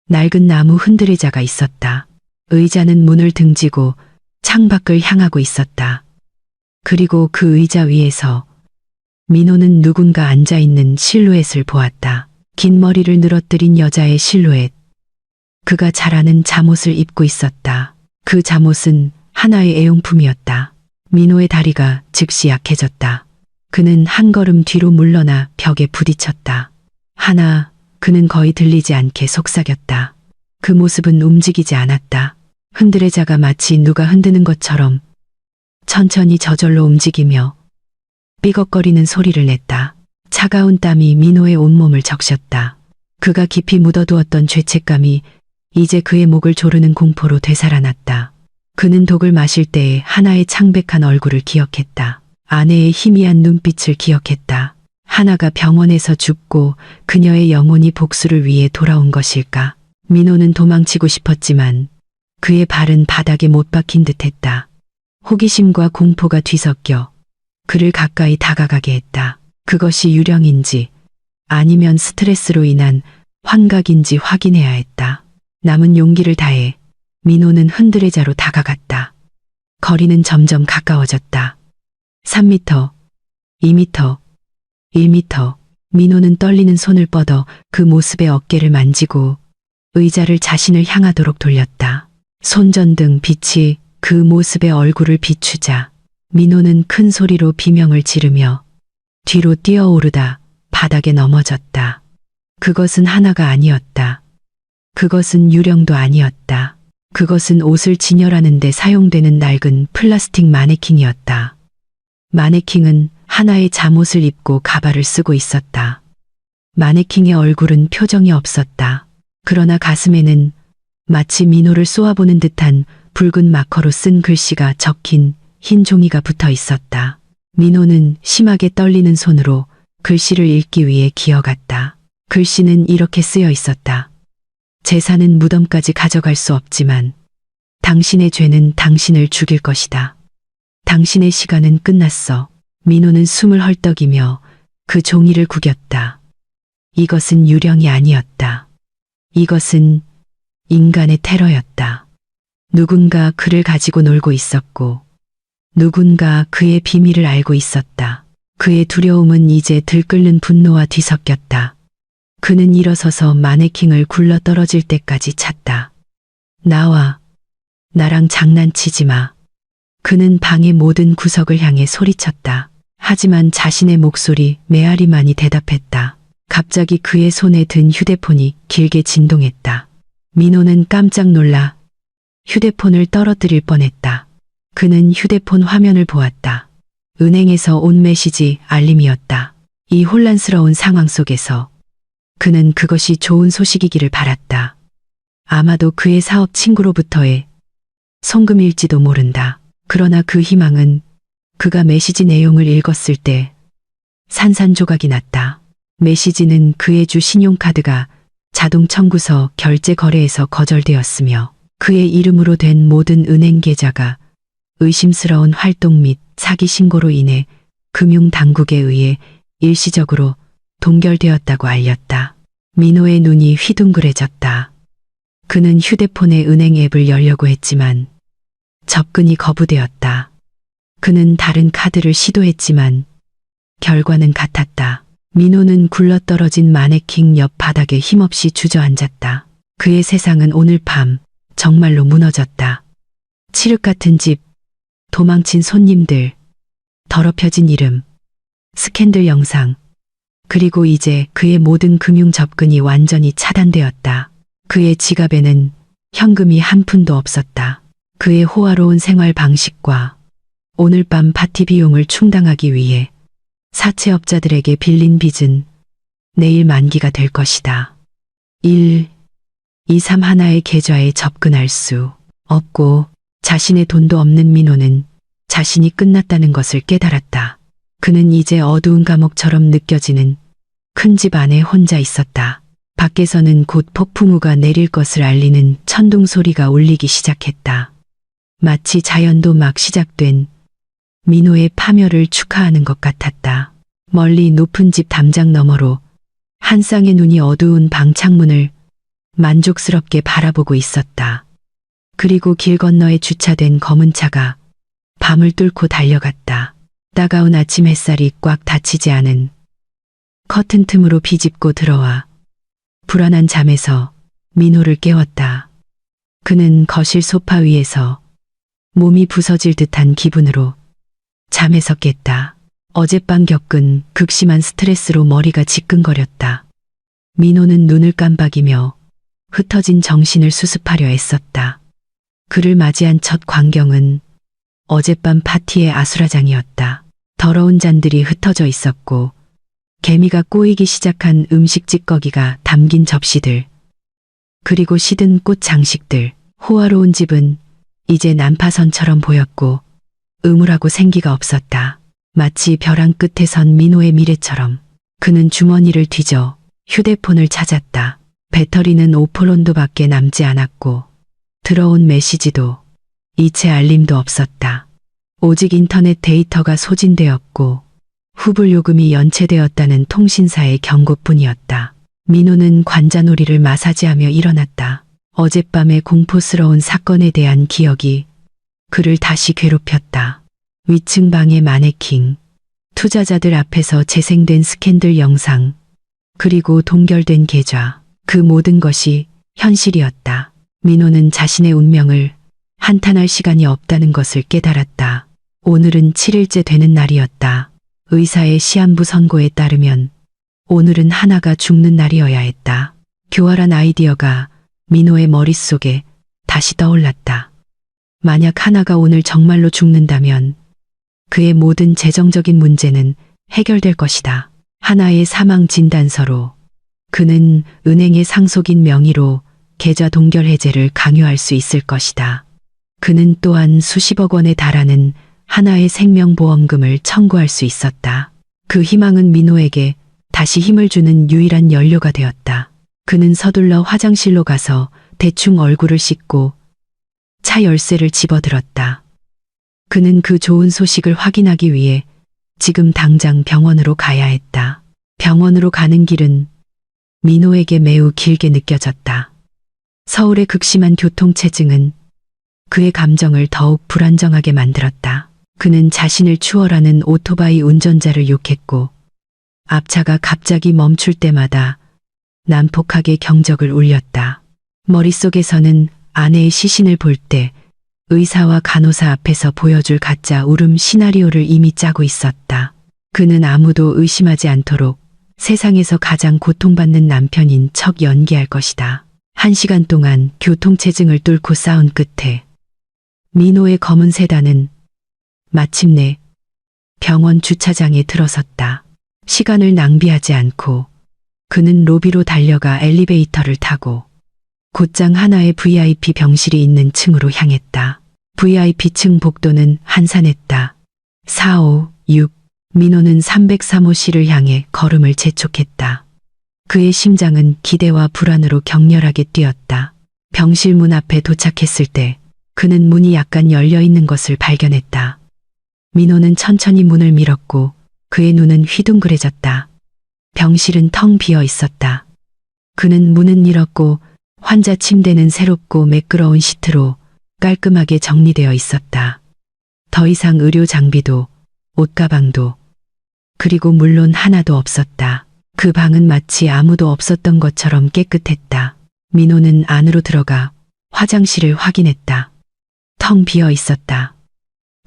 낡은 나무 흔들의자가 있었다. 의자는 문을 등지고 창밖을 향하고 있었다. 그리고 그 의자 위에서 민호는 누군가 앉아있는 실루엣을 보았다. 긴 머리를 늘어뜨린 여자의 실루엣. 그가 잘 아는 잠옷을 입고 있었다. 그 잠옷은 하나의 애용품이었다. 민호의 다리가 즉시 약해졌다. 그는 한 걸음 뒤로 물러나 벽에 부딪혔다. 하나, 그는 거의 들리지 않게 속삭였다. 그 모습은 움직이지 않았다. 흔들의자가 마치 누가 흔드는 것처럼 천천히 저절로 움직이며 삐걱거리는 소리를 냈다. 차가운 땀이 민호의 온몸을 적셨다. 그가 깊이 묻어두었던 죄책감이 이제 그의 목을 조르는 공포로 되살아났다. 그는 독을 마실 때의 하나의 창백한 얼굴을 기억했다. 아내의 희미한 눈빛을 기억했다. 하나가 병원에서 죽고 그녀의 영혼이 복수를 위해 돌아온 것일까? 민호는 도망치고 싶었지만 그의 발은 바닥에 못 박힌 듯했다. 호기심과 공포가 뒤섞여 그를 가까이 다가가게 했다. 그것이 유령인지 아니면 스트레스로 인한 환각인지 확인해야 했다. 남은 용기를 다해 민호는 흔들의자로 다가갔다. 거리는 점점 가까워졌다. 3m, 2m, 1m. 민호는 떨리는 손을 뻗어 그 모습의 어깨를 만지고 의자를 자신을 향하도록 돌렸다. 손전등 빛이 그 모습의 얼굴을 비추자 민호는 큰 소리로 비명을 지르며 뒤로 뛰어오르다 바닥에 넘어졌다. 그것은 하나가 아니었다. 그것은 유령도 아니었다. 그것은 옷을 진열하는 데 사용되는 낡은 플라스틱 마네킹이었다. 마네킹은 하나의 잠옷을 입고 가발을 쓰고 있었다. 마네킹의 얼굴은 표정이 없었다. 그러나 가슴에는 마치 민호를 쏘아보는 듯한 붉은 마커로 쓴 글씨가 적힌 흰 종이가 붙어 있었다. 민호는 심하게 떨리는 손으로 글씨를 읽기 위해 기어갔다. 글씨는 이렇게 쓰여 있었다. 재산은 무덤까지 가져갈 수 없지만 당신의 죄는 당신을 죽일 것이다. 당신의 시간은 끝났어. 민호는 숨을 헐떡이며 그 종이를 구겼다. 이것은 유령이 아니었다. 이것은 인간의 테러였다. 누군가 그를 가지고 놀고 있었고 누군가 그의 비밀을 알고 있었다. 그의 두려움은 이제 들끓는 분노와 뒤섞였다. 그는 일어서서 마네킹을 굴러 떨어질 때까지 찼다. 나와, 나랑 장난치지 마. 그는 방의 모든 구석을 향해 소리쳤다. 하지만 자신의 목소리 메아리만이 대답했다. 갑자기 그의 손에 든 휴대폰이 길게 진동했다. 민호는 깜짝 놀라 휴대폰을 떨어뜨릴 뻔했다. 그는 휴대폰 화면을 보았다. 은행에서 온 메시지 알림이었다. 이 혼란스러운 상황 속에서 그는 그것이 좋은 소식이기를 바랐다. 아마도 그의 사업 친구로부터의 송금일지도 모른다. 그러나 그 희망은 그가 메시지 내용을 읽었을 때 산산조각이 났다. 메시지는 그의 주 신용카드가 자동 청구서 결제 거래에서 거절되었으며 그의 이름으로 된 모든 은행 계좌가 의심스러운 활동 및 사기 신고로 인해 금융당국에 의해 일시적으로 동결되었다고 알렸다. 민호의 눈이 휘둥그레졌다. 그는 휴대폰의 은행 앱을 열려고 했지만 접근이 거부되었다. 그는 다른 카드를 시도했지만 결과는 같았다. 민호는 굴러떨어진 마네킹 옆 바닥에 힘없이 주저앉았다. 그의 세상은 오늘 밤 정말로 무너졌다. 칠흑 같은 집, 도망친 손님들, 더럽혀진 이름, 스캔들 영상, 그리고 이제 그의 모든 금융 접근이 완전히 차단되었다. 그의 지갑에는 현금이 한 푼도 없었다. 그의 호화로운 생활 방식과 오늘 밤 파티 비용을 충당하기 위해 사채업자들에게 빌린 빚은 내일 만기가 될 것이다. 1, 2, 3 하나의 계좌에 접근할 수 없고 자신의 돈도 없는 민호는 자신이 끝났다는 것을 깨달았다. 그는 이제 어두운 감옥처럼 느껴지는 큰 집 안에 혼자 있었다. 밖에서는 곧 폭풍우가 내릴 것을 알리는 천둥 소리가 울리기 시작했다. 마치 자연도 막 시작된 민호의 파멸을 축하하는 것 같았다. 멀리 높은 집 담장 너머로 한 쌍의 눈이 어두운 방 창문을 만족스럽게 바라보고 있었다. 그리고 길 건너에 주차된 검은 차가 밤을 뚫고 달려갔다. 따가운 아침 햇살이 꽉 닫히지 않은 커튼 틈으로 비집고 들어와 불안한 잠에서 민호를 깨웠다. 그는 거실 소파 위에서 몸이 부서질 듯한 기분으로 잠에서 깼다. 어젯밤 겪은 극심한 스트레스로 머리가 지끈거렸다. 민호는 눈을 깜박이며 흩어진 정신을 수습하려 애썼다. 그를 맞이한 첫 광경은 어젯밤 파티의 아수라장이었다. 더러운 잔들이 흩어져 있었고 개미가 꼬이기 시작한 음식 찌꺼기가 담긴 접시들, 그리고 시든 꽃 장식들. 호화로운 집은 이제 난파선처럼 보였고 음울하고 생기가 없었다. 마치 벼랑 끝에 선 민호의 미래처럼. 그는 주머니를 뒤져 휴대폰을 찾았다. 배터리는 5%밖에 남지 않았고 들어온 메시지도 이체 알림도 없었다. 오직 인터넷 데이터가 소진되었고 후불 요금이 연체되었다는 통신사의 경고뿐이었다. 민호는 관자놀이를 마사지하며 일어났다. 어젯밤의 공포스러운 사건에 대한 기억이 그를 다시 괴롭혔다. 위층 방의 마네킹, 투자자들 앞에서 재생된 스캔들 영상, 그리고 동결된 계좌. 그 모든 것이 현실이었다. 민호는 자신의 운명을 한탄할 시간이 없다는 것을 깨달았다. 오늘은 7일째 되는 날이었다. 의사의 시한부 선고에 따르면 오늘은 하나가 죽는 날이어야 했다. 교활한 아이디어가 민호의 머릿속에 다시 떠올랐다. 만약 하나가 오늘 정말로 죽는다면 그의 모든 재정적인 문제는 해결될 것이다. 하나의 사망 진단서로 그는 은행의 상속인 명의로 계좌 동결 해제를 강요할 수 있을 것이다. 그는 또한 수십억 원에 달하는 하나의 생명보험금을 청구할 수 있었다. 그 희망은 민호에게 다시 힘을 주는 유일한 연료가 되었다. 그는 서둘러 화장실로 가서 대충 얼굴을 씻고 차 열쇠를 집어들었다. 그는 그 좋은 소식을 확인하기 위해 지금 당장 병원으로 가야 했다. 병원으로 가는 길은 민호에게 매우 길게 느껴졌다. 서울의 극심한 교통체증은 그의 감정을 더욱 불안정하게 만들었다. 그는 자신을 추월하는 오토바이 운전자를 욕했고 앞차가 갑자기 멈출 때마다 난폭하게 경적을 울렸다. 머릿속에서는 아내의 시신을 볼 때 의사와 간호사 앞에서 보여줄 가짜 울음 시나리오를 이미 짜고 있었다. 그는 아무도 의심하지 않도록 세상에서 가장 고통받는 남편인 척 연기할 것이다. 1시간 동안 교통체증을 뚫고 싸운 끝에 민호의 검은 세단은 마침내 병원 주차장에 들어섰다. 시간을 낭비하지 않고 그는 로비로 달려가 엘리베이터를 타고 곧장 하나의 VIP 병실이 있는 층으로 향했다. VIP층 복도는 한산했다. 4, 5, 6. 민호는 303호실을 향해 걸음을 재촉했다. 그의 심장은 기대와 불안으로 격렬하게 뛰었다. 병실 문 앞에 도착했을 때 그는 문이 약간 열려 있는 것을 발견했다. 민호는 천천히 문을 밀었고 그의 눈은 휘둥그레졌다. 병실은 텅 비어 있었다. 그는 문은 열었고 환자 침대는 새롭고 매끄러운 시트로 깔끔하게 정리되어 있었다. 더 이상 의료 장비도 옷가방도 그리고 물론 하나도 없었다. 그 방은 마치 아무도 없었던 것처럼 깨끗했다. 민호는 안으로 들어가 화장실을 확인했다. 텅 비어 있었다.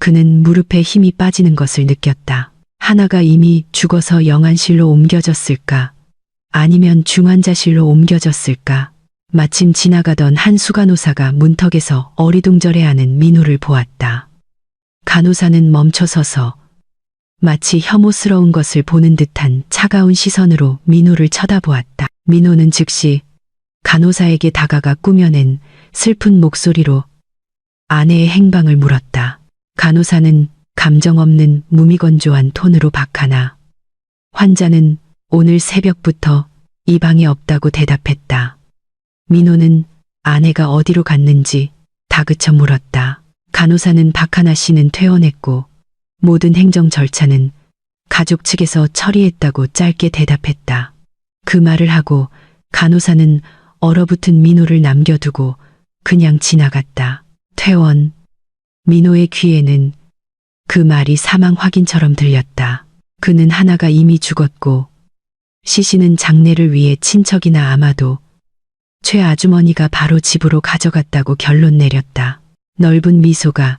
그는 무릎에 힘이 빠지는 것을 느꼈다. 하나가 이미 죽어서 영안실로 옮겨졌을까? 아니면 중환자실로 옮겨졌을까? 마침 지나가던 한 수간호사가 문턱에서 어리둥절해하는 민호를 보았다. 간호사는 멈춰서서 마치 혐오스러운 것을 보는 듯한 차가운 시선으로 민호를 쳐다보았다. 민호는 즉시 간호사에게 다가가 꾸며낸 슬픈 목소리로 아내의 행방을 물었다. 간호사는 감정 없는 무미건조한 톤으로 박하나. 환자는 오늘 새벽부터 이 방에 없다고 대답했다. 민호는 아내가 어디로 갔는지 다그쳐 물었다. 간호사는 박하나 씨는 퇴원했고 모든 행정 절차는 가족 측에서 처리했다고 짧게 대답했다. 그 말을 하고 간호사는 얼어붙은 민호를 남겨두고 그냥 지나갔다. 퇴원. 민호의 귀에는 그 말이 사망 확인처럼 들렸다. 그는 하나가 이미 죽었고 시신은 장례를 위해 친척이나 아마도 최 아주머니가 바로 집으로 가져갔다고 결론 내렸다. 넓은 미소가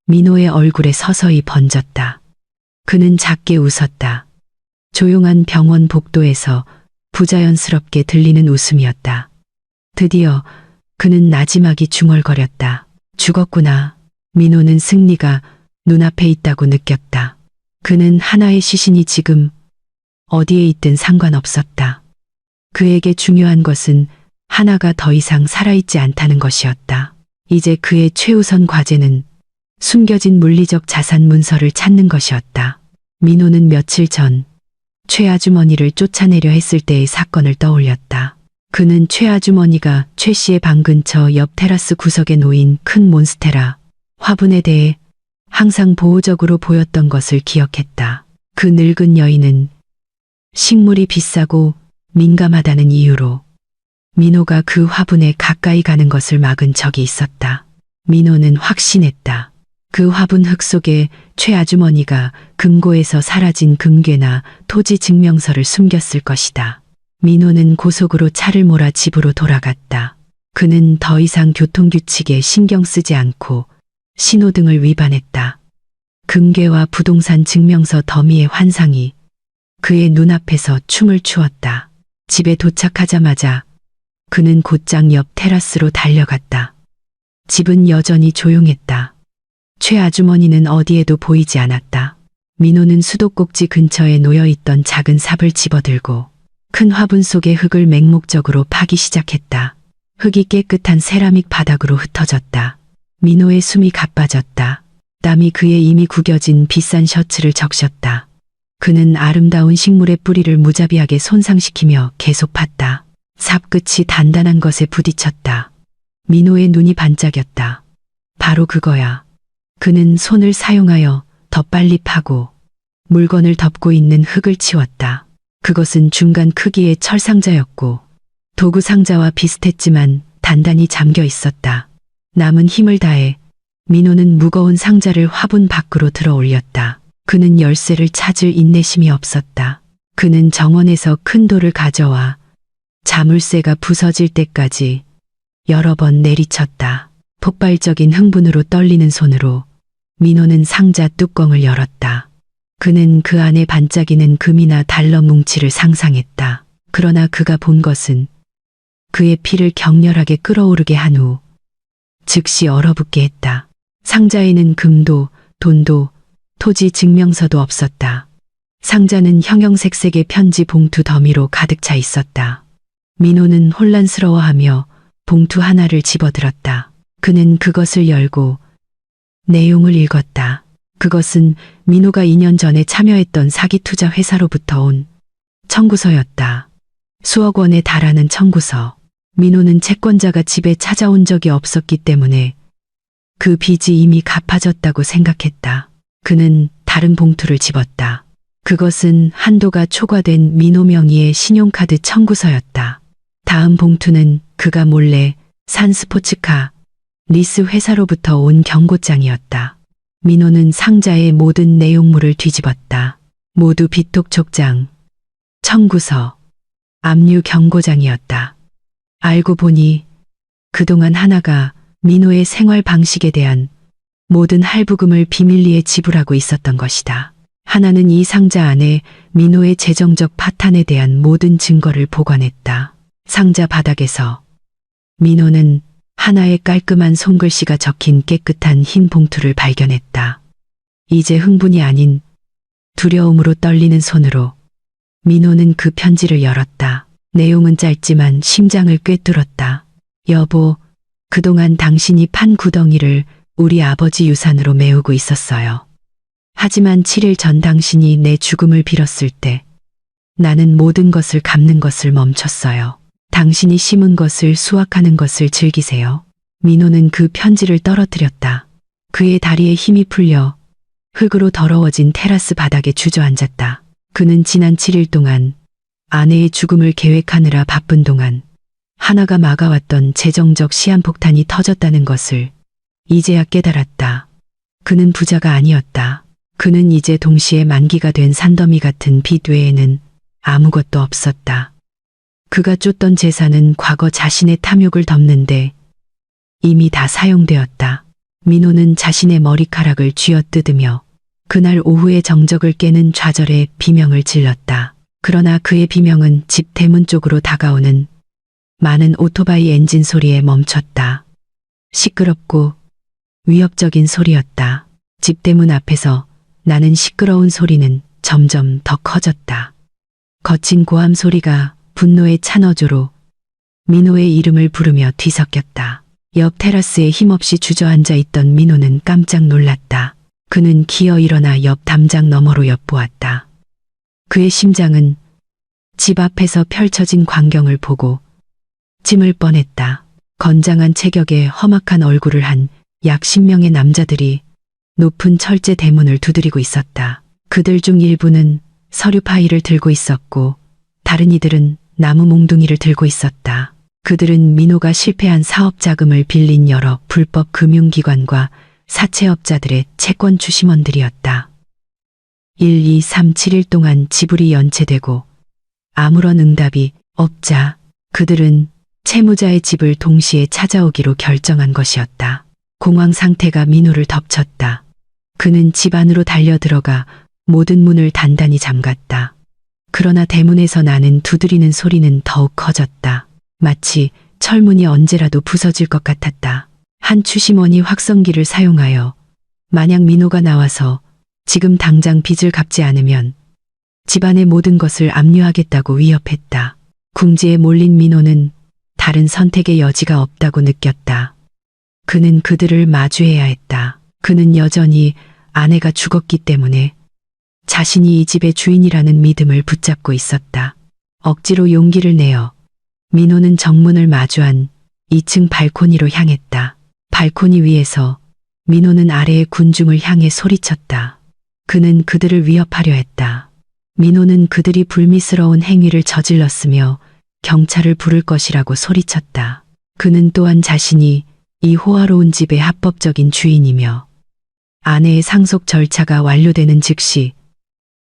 민호의 얼굴에 서서히 번졌다. 그는 작게 웃었다. 조용한 병원 복도에서 부자연스럽게 들리는 웃음이었다. 드디어 그는 나지막이 중얼거렸다. 죽었구나. 민호는 승리가 눈앞에 있다고 느꼈다. 그는 하나의 시신이 지금 어디에 있든 상관없었다. 그에게 중요한 것은 하나가 더 이상 살아있지 않다는 것이었다. 이제 그의 최우선 과제는 숨겨진 물리적 자산 문서를 찾는 것이었다. 민호는 며칠 전 최 아주머니를 쫓아내려 했을 때의 사건을 떠올렸다. 그는 최 아주머니가 최 씨의 방 근처 옆 테라스 구석에 놓인 큰 몬스테라 화분에 대해 항상 보호적으로 보였던 것을 기억했다. 그 늙은 여인은 식물이 비싸고 민감하다는 이유로 민호가 그 화분에 가까이 가는 것을 막은 적이 있었다. 민호는 확신했다. 그 화분 흙 속에 최 아주머니가 금고에서 사라진 금괴나 토지 증명서를 숨겼을 것이다. 민호는 고속으로 차를 몰아 집으로 돌아갔다. 그는 더 이상 교통규칙에 신경 쓰지 않고 신호등을 위반했다. 금괴와 부동산 증명서 더미의 환상이 그의 눈앞에서 춤을 추었다. 집에 도착하자마자 그는 곧장 옆 테라스로 달려갔다. 집은 여전히 조용했다. 최 아주머니는 어디에도 보이지 않았다. 민호는 수도꼭지 근처에 놓여있던 작은 삽을 집어들고 큰 화분 속의 흙을 맹목적으로 파기 시작했다. 흙이 깨끗한 세라믹 바닥으로 흩어졌다. 민호의 숨이 가빠졌다. 땀이 그의 이미 구겨진 비싼 셔츠를 적셨다. 그는 아름다운 식물의 뿌리를 무자비하게 손상시키며 계속 팠다. 삽 끝이 단단한 것에 부딪혔다. 민호의 눈이 반짝였다. 바로 그거야. 그는 손을 사용하여 더 빨리 파고 물건을 덮고 있는 흙을 치웠다. 그것은 중간 크기의 철상자였고 도구 상자와 비슷했지만 단단히 잠겨 있었다. 남은 힘을 다해 민호는 무거운 상자를 화분 밖으로 들어 올렸다. 그는 열쇠를 찾을 인내심이 없었다. 그는 정원에서 큰 돌을 가져와 자물쇠가 부서질 때까지 여러 번 내리쳤다. 폭발적인 흥분으로 떨리는 손으로 민호는 상자 뚜껑을 열었다. 그는 그 안에 반짝이는 금이나 달러 뭉치를 상상했다. 그러나 그가 본 것은 그의 피를 격렬하게 끓어오르게 한 후 즉시 얼어붙게 했다. 상자에는 금도, 돈도, 토지 증명서도 없었다. 상자는 형형색색의 편지 봉투 더미로 가득 차 있었다. 민호는 혼란스러워하며 봉투 하나를 집어들었다. 그는 그것을 열고 내용을 읽었다. 그것은 민호가 2년 전에 참여했던 사기 투자 회사로부터 온 청구서였다. 수억 원에 달하는 청구서. 민호는 채권자가 집에 찾아온 적이 없었기 때문에 그 빚이 이미 갚아졌다고 생각했다. 그는 다른 봉투를 집었다. 그것은 한도가 초과된 민호 명의의 신용카드 청구서였다. 다음 봉투는 그가 몰래 산 스포츠카 리스 회사로부터 온 경고장이었다. 민호는 상자의 모든 내용물을 뒤집었다. 모두 비톡촉장, 청구서, 압류 경고장이었다. 알고 보니 그동안 하나가 민호의 생활 방식에 대한 모든 할부금을 비밀리에 지불하고 있었던 것이다. 하나는 이 상자 안에 민호의 재정적 파탄에 대한 모든 증거를 보관했다. 상자 바닥에서 민호는 하나의 깔끔한 손글씨가 적힌 깨끗한 흰 봉투를 발견했다. 이제 흥분이 아닌 두려움으로 떨리는 손으로 민호는 그 편지를 열었다. 내용은 짧지만 심장을 꿰뚫었다. 여보, 그동안 당신이 판 구덩이를 우리 아버지 유산으로 메우고 있었어요. 하지만 7일 전 당신이 내 죽음을 빌었을 때 나는 모든 것을 갚는 것을 멈췄어요. 당신이 심은 것을 수확하는 것을 즐기세요. 민호는 그 편지를 떨어뜨렸다. 그의 다리에 힘이 풀려 흙으로 더러워진 테라스 바닥에 주저앉았다. 그는 지난 7일 동안 아내의 죽음을 계획하느라 바쁜 동안 하나가 막아왔던 재정적 시한폭탄이 터졌다는 것을 이제야 깨달았다. 그는 부자가 아니었다. 그는 이제 동시에 만기가 된 산더미 같은 빚 외에는 아무것도 없었다. 그가 쫓던 재산은 과거 자신의 탐욕을 덮는데 이미 다 사용되었다. 민호는 자신의 머리카락을 쥐어뜯으며 그날 오후의 정적을 깨는 좌절의 비명을 질렀다. 그러나 그의 비명은 집 대문 쪽으로 다가오는 많은 오토바이 엔진 소리에 멈췄다. 시끄럽고 위협적인 소리였다. 집 대문 앞에서 나는 시끄러운 소리는 점점 더 커졌다. 거친 고함 소리가 분노의 찬 어조로 민호의 이름을 부르며 뒤섞였다. 옆 테라스에 힘없이 주저앉아 있던 민호는 깜짝 놀랐다. 그는 기어 일어나 옆 담장 너머로 엿보았다. 그의 심장은 집 앞에서 펼쳐진 광경을 보고 찜을 뻔했다. 건장한 체격에 험악한 얼굴을 한 약 10명의 남자들이 높은 철제 대문을 두드리고 있었다. 그들 중 일부는 서류 파일을 들고 있었고 다른 이들은 나무 몽둥이를 들고 있었다. 그들은 민호가 실패한 사업 자금을 빌린 여러 불법 금융기관과 사채업자들의 채권 추심원들이었다. 1, 2, 3, 7일 동안 지불이 연체되고 아무런 응답이 없자 그들은 채무자의 집을 동시에 찾아오기로 결정한 것이었다. 공황 상태가 민호를 덮쳤다. 그는 집 안으로 달려들어가 모든 문을 단단히 잠갔다. 그러나 대문에서 나는 두드리는 소리는 더욱 커졌다. 마치 철문이 언제라도 부서질 것 같았다. 한 추심원이 확성기를 사용하여 만약 민호가 나와서 지금 당장 빚을 갚지 않으면 집안의 모든 것을 압류하겠다고 위협했다. 궁지에 몰린 민호는 다른 선택의 여지가 없다고 느꼈다. 그는 그들을 마주해야 했다. 그는 여전히 아내가 죽었기 때문에 자신이 이 집의 주인이라는 믿음을 붙잡고 있었다. 억지로 용기를 내어 민호는 정문을 마주한 2층 발코니로 향했다. 발코니 위에서 민호는 아래의 군중을 향해 소리쳤다. 그는 그들을 위협하려 했다. 민호는 그들이 불미스러운 행위를 저질렀으며 경찰을 부를 것이라고 소리쳤다. 그는 또한 자신이 이 호화로운 집의 합법적인 주인이며 아내의 상속 절차가 완료되는 즉시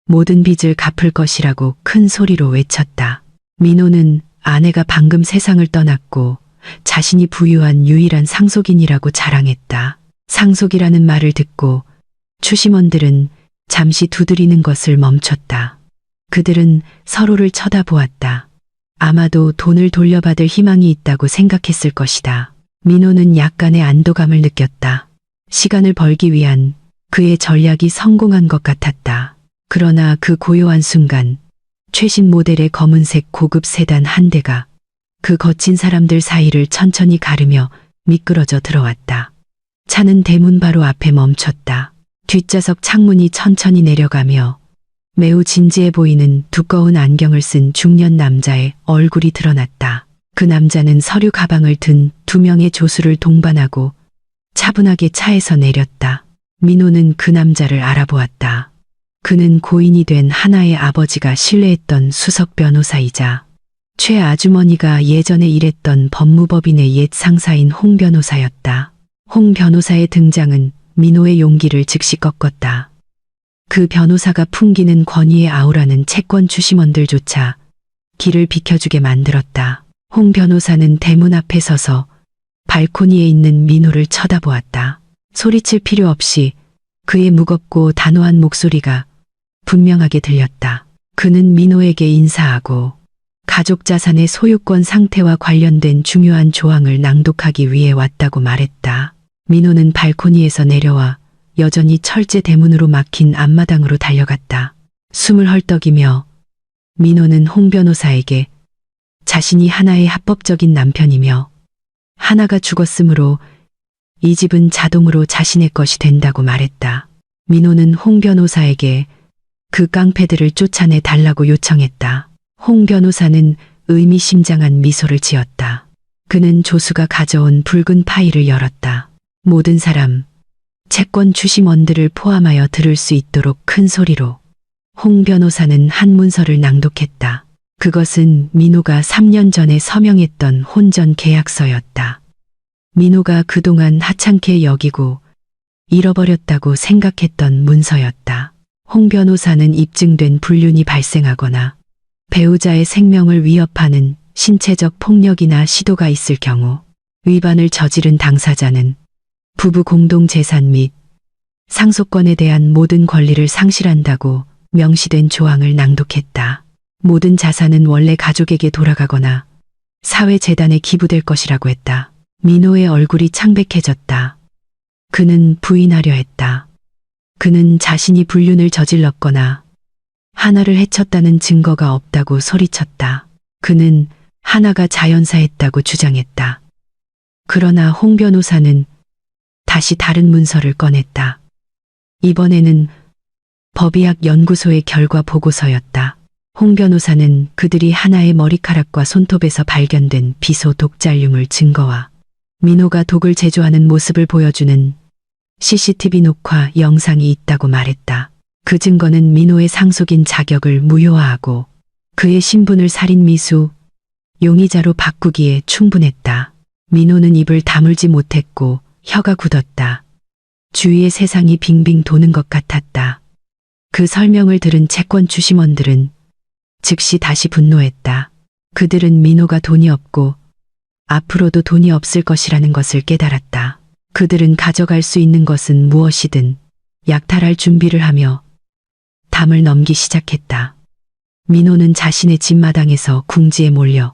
모든 빚을 갚을 것이라고 큰 소리로 외쳤다. 민호는 아내가 방금 세상을 떠났고 자신이 부유한 유일한 상속인이라고 자랑했다. 상속이라는 말을 듣고 추심원들은 잠시 두드리는 것을 멈췄다. 그들은 서로를 쳐다보았다. 아마도 돈을 돌려받을 희망이 있다고 생각했을 것이다. 민호는 약간의 안도감을 느꼈다. 시간을 벌기 위한 그의 전략이 성공한 것 같았다. 그러나 그 고요한 순간 최신 모델의 검은색 고급 세단 한 대가 그 거친 사람들 사이를 천천히 가르며 미끄러져 들어왔다. 차는 대문 바로 앞에 멈췄다. 뒷좌석 창문이 천천히 내려가며 매우 진지해 보이는 두꺼운 안경을 쓴 중년 남자의 얼굴이 드러났다. 그 남자는 서류 가방을 든 2명의 조수를 동반하고 차분하게 차에서 내렸다. 민호는 그 남자를 알아보았다. 그는 고인이 된 하나의 아버지가 신뢰했던 수석 변호사이자 최 아주머니가 예전에 일했던 법무법인의 옛 상사인 홍 변호사였다. 홍 변호사의 등장은 민호의 용기를 즉시 꺾었다. 그 변호사가 풍기는 권위의 아우라는 채권 추심원들조차 길을 비켜주게 만들었다. 홍 변호사는 대문 앞에 서서 발코니에 있는 민호를 쳐다보았다. 소리칠 필요 없이 그의 무겁고 단호한 목소리가 분명하게 들렸다. 그는 민호에게 인사하고 가족 자산의 소유권 상태와 관련된 중요한 조항을 낭독하기 위해 왔다고 말했다. 민호는 발코니에서 내려와 여전히 철제 대문으로 막힌 앞마당으로 달려갔다. 숨을 헐떡이며 민호는 홍 변호사에게 자신이 하나의 합법적인 남편이며 하나가 죽었으므로 이 집은 자동으로 자신의 것이 된다고 말했다. 민호는 홍 변호사에게 그 깡패들을 쫓아내 달라고 요청했다. 홍 변호사는 의미심장한 미소를 지었다. 그는 조수가 가져온 붉은 파일을 열었다. 모든 사람, 채권 주심원들을 포함하여 들을 수 있도록 큰 소리로 홍 변호사는 한 문서를 낭독했다. 그것은 민호가 3년 전에 서명했던 혼전 계약서였다. 민호가 그동안 하찮게 여기고 잃어버렸다고 생각했던 문서였다. 홍 변호사는 입증된 불륜이 발생하거나 배우자의 생명을 위협하는 신체적 폭력이나 시도가 있을 경우 위반을 저지른 당사자는 부부 공동 재산 및 상속권에 대한 모든 권리를 상실한다고 명시된 조항을 낭독했다. 모든 자산은 원래 가족에게 돌아가거나 사회재단에 기부될 것이라고 했다. 민호의 얼굴이 창백해졌다. 그는 부인하려 했다. 그는 자신이 불륜을 저질렀거나 하나를 해쳤다는 증거가 없다고 소리쳤다. 그는 하나가 자연사했다고 주장했다. 그러나 홍 변호사는 다시 다른 문서를 꺼냈다. 이번에는 법의학 연구소의 결과 보고서였다. 홍 변호사는 그들이 하나의 머리카락과 손톱에서 발견된 비소 독잘륨을 증거와 민호가 독을 제조하는 모습을 보여주는 CCTV 녹화 영상이 있다고 말했다. 그 증거는 민호의 상속인 자격을 무효화하고 그의 신분을 살인 미수, 용의자로 바꾸기에 충분했다. 민호는 입을 다물지 못했고 혀가 굳었다. 주위의 세상이 빙빙 도는 것 같았다. 그 설명을 들은 채권 주심원들은 즉시 다시 분노했다. 그들은 민호가 돈이 없고 앞으로도 돈이 없을 것이라는 것을 깨달았다. 그들은 가져갈 수 있는 것은 무엇이든 약탈할 준비를 하며 담을 넘기 시작했다. 민호는 자신의 집마당에서 궁지에 몰려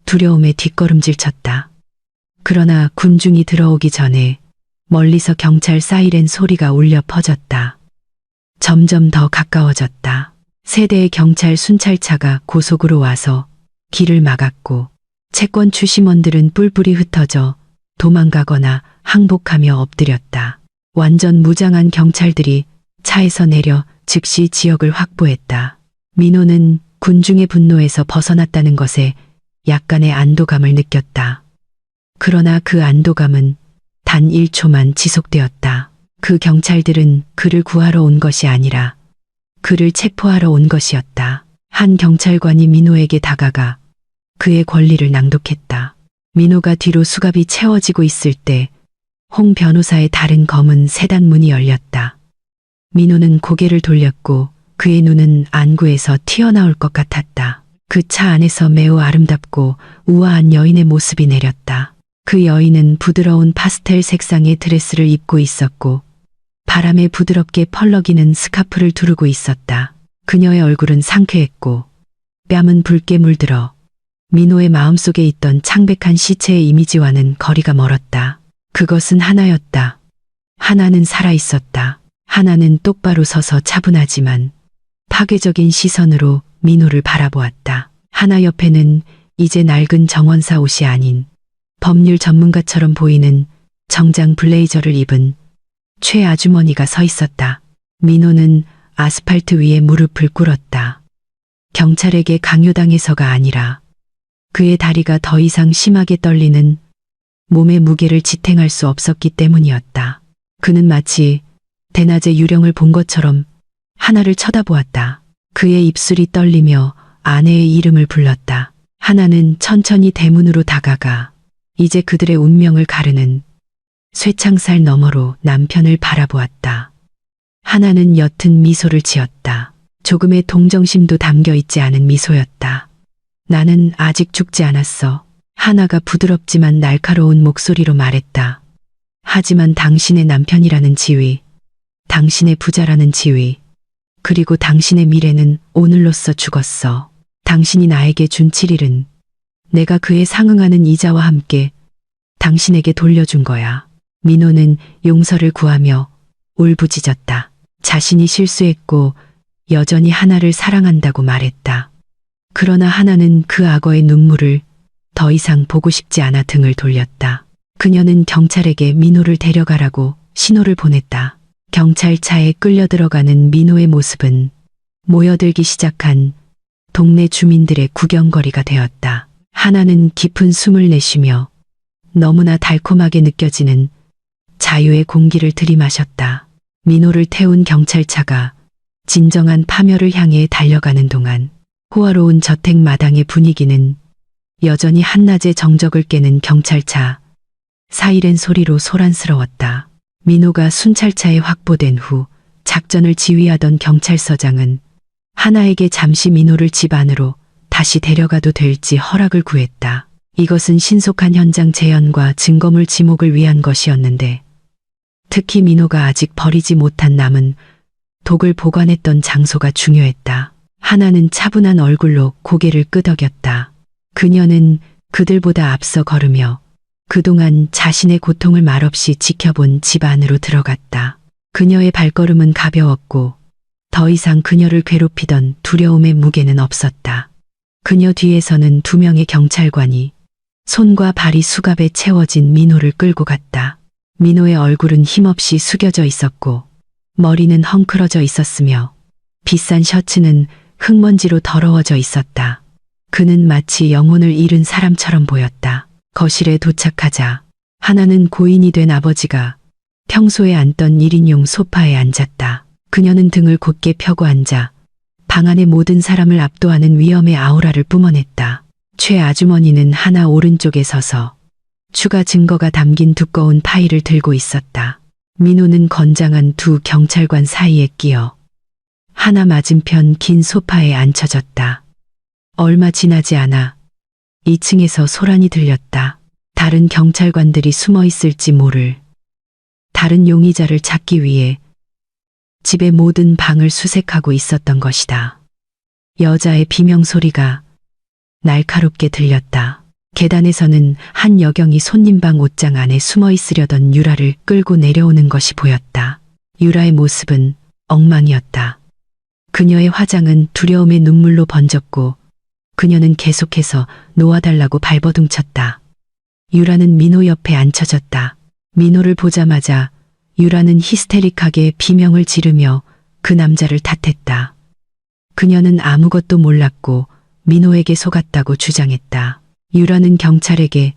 두려움에 뒷걸음질 쳤다. 그러나 군중이 들어오기 전에 멀리서 경찰 사이렌 소리가 울려 퍼졌다. 점점 더 가까워졌다. 세 대의 경찰 순찰차가 고속으로 와서 길을 막았고 채권 주심원들은 뿔뿔이 흩어져 도망가거나 항복하며 엎드렸다. 완전 무장한 경찰들이 차에서 내려 즉시 지역을 확보했다. 민호는 군중의 분노에서 벗어났다는 것에 약간의 안도감을 느꼈다. 그러나 그 안도감은 단 1초만 지속되었다. 그 경찰들은 그를 구하러 온 것이 아니라 그를 체포하러 온 것이었다. 한 경찰관이 민호에게 다가가 그의 권리를 낭독했다. 민호가 뒤로 수갑이 채워지고 있을 때 홍 변호사의 다른 검은 세단 문이 열렸다. 민호는 고개를 돌렸고 그의 눈은 안구에서 튀어나올 것 같았다. 그 차 안에서 매우 아름답고 우아한 여인의 모습이 내렸다. 그 여인은 부드러운 파스텔 색상의 드레스를 입고 있었고 바람에 부드럽게 펄럭이는 스카프를 두르고 있었다. 그녀의 얼굴은 상쾌했고 뺨은 붉게 물들어 민호의 마음속에 있던 창백한 시체의 이미지와는 거리가 멀었다. 그것은 하나였다. 하나는 살아있었다. 하나는 똑바로 서서 차분하지만 파괴적인 시선으로 민호를 바라보았다. 하나 옆에는 이제 낡은 정원사 옷이 아닌 법률 전문가처럼 보이는 정장 블레이저를 입은 최 아주머니가 서 있었다. 민호는 아스팔트 위에 무릎을 꿇었다. 경찰에게 강요당해서가 아니라 그의 다리가 더 이상 심하게 떨리는 몸의 무게를 지탱할 수 없었기 때문이었다. 그는 마치 대낮에 유령을 본 것처럼 하나를 쳐다보았다. 그의 입술이 떨리며 아내의 이름을 불렀다. 하나는 천천히 대문으로 다가가 이제 그들의 운명을 가르는 쇠창살 너머로 남편을 바라보았다. 하나는 옅은 미소를 지었다. 조금의 동정심도 담겨 있지 않은 미소였다. 나는 아직 죽지 않았어. 하나가 부드럽지만 날카로운 목소리로 말했다. 하지만 당신의 남편이라는 지위, 당신의 부자라는 지위, 그리고 당신의 미래는 오늘로써 죽었어. 당신이 나에게 준 7일은 내가 그에 상응하는 이자와 함께 당신에게 돌려준 거야. 민호는 용서를 구하며 울부짖었다. 자신이 실수했고 여전히 하나를 사랑한다고 말했다. 그러나 하나는 그 악어의 눈물을 더 이상 보고 싶지 않아 등을 돌렸다. 그녀는 경찰에게 민호를 데려가라고 신호를 보냈다. 경찰차에 끌려 들어가는 민호의 모습은 모여들기 시작한 동네 주민들의 구경거리가 되었다. 하나는 깊은 숨을 내쉬며 너무나 달콤하게 느껴지는 자유의 공기를 들이마셨다. 민호를 태운 경찰차가 진정한 파멸을 향해 달려가는 동안 호화로운 저택 마당의 분위기는 여전히 한낮의 정적을 깨는 경찰차 사이렌 소리로 소란스러웠다. 민호가 순찰차에 확보된 후 작전을 지휘하던 경찰서장은 하나에게 잠시 민호를 집 안으로 다시 데려가도 될지 허락을 구했다. 이것은 신속한 현장 재현과 증거물 지목을 위한 것이었는데 특히 민호가 아직 버리지 못한 남은 독을 보관했던 장소가 중요했다. 하나는 차분한 얼굴로 고개를 끄덕였다. 그녀는 그들보다 앞서 걸으며 그동안 자신의 고통을 말없이 지켜본 집 안으로 들어갔다. 그녀의 발걸음은 가벼웠고 더 이상 그녀를 괴롭히던 두려움의 무게는 없었다. 그녀 뒤에서는 2명의 경찰관이 손과 발이 수갑에 채워진 민호를 끌고 갔다. 민호의 얼굴은 힘없이 숙여져 있었고 머리는 헝클어져 있었으며 비싼 셔츠는 흙먼지로 더러워져 있었다. 그는 마치 영혼을 잃은 사람처럼 보였다. 거실에 도착하자 하나는 고인이 된 아버지가 평소에 앉던 1인용 소파에 앉았다. 그녀는 등을 곧게 펴고 앉아 방 안의 모든 사람을 압도하는 위험의 아우라를 뿜어냈다. 최 아주머니는 하나 오른쪽에 서서 추가 증거가 담긴 두꺼운 파일을 들고 있었다. 민호는 건장한 2 경찰관 사이에 끼어 하나 맞은편 긴 소파에 앉혀졌다. 얼마 지나지 않아 2층에서 소란이 들렸다. 다른 경찰관들이 숨어 있을지 모를 다른 용의자를 찾기 위해 집의 모든 방을 수색하고 있었던 것이다. 여자의 비명소리가 날카롭게 들렸다. 계단에서는 한 여경이 손님방 옷장 안에 숨어 있으려던 유라를 끌고 내려오는 것이 보였다. 유라의 모습은 엉망이었다. 그녀의 화장은 두려움의 눈물로 번졌고 그녀는 계속해서 놓아달라고 발버둥쳤다. 유라는 민호 옆에 앉혀졌다. 민호를 보자마자 유라는 히스테릭하게 비명을 지르며 그 남자를 탓했다. 그녀는 아무것도 몰랐고 민호에게 속았다고 주장했다. 유라는 경찰에게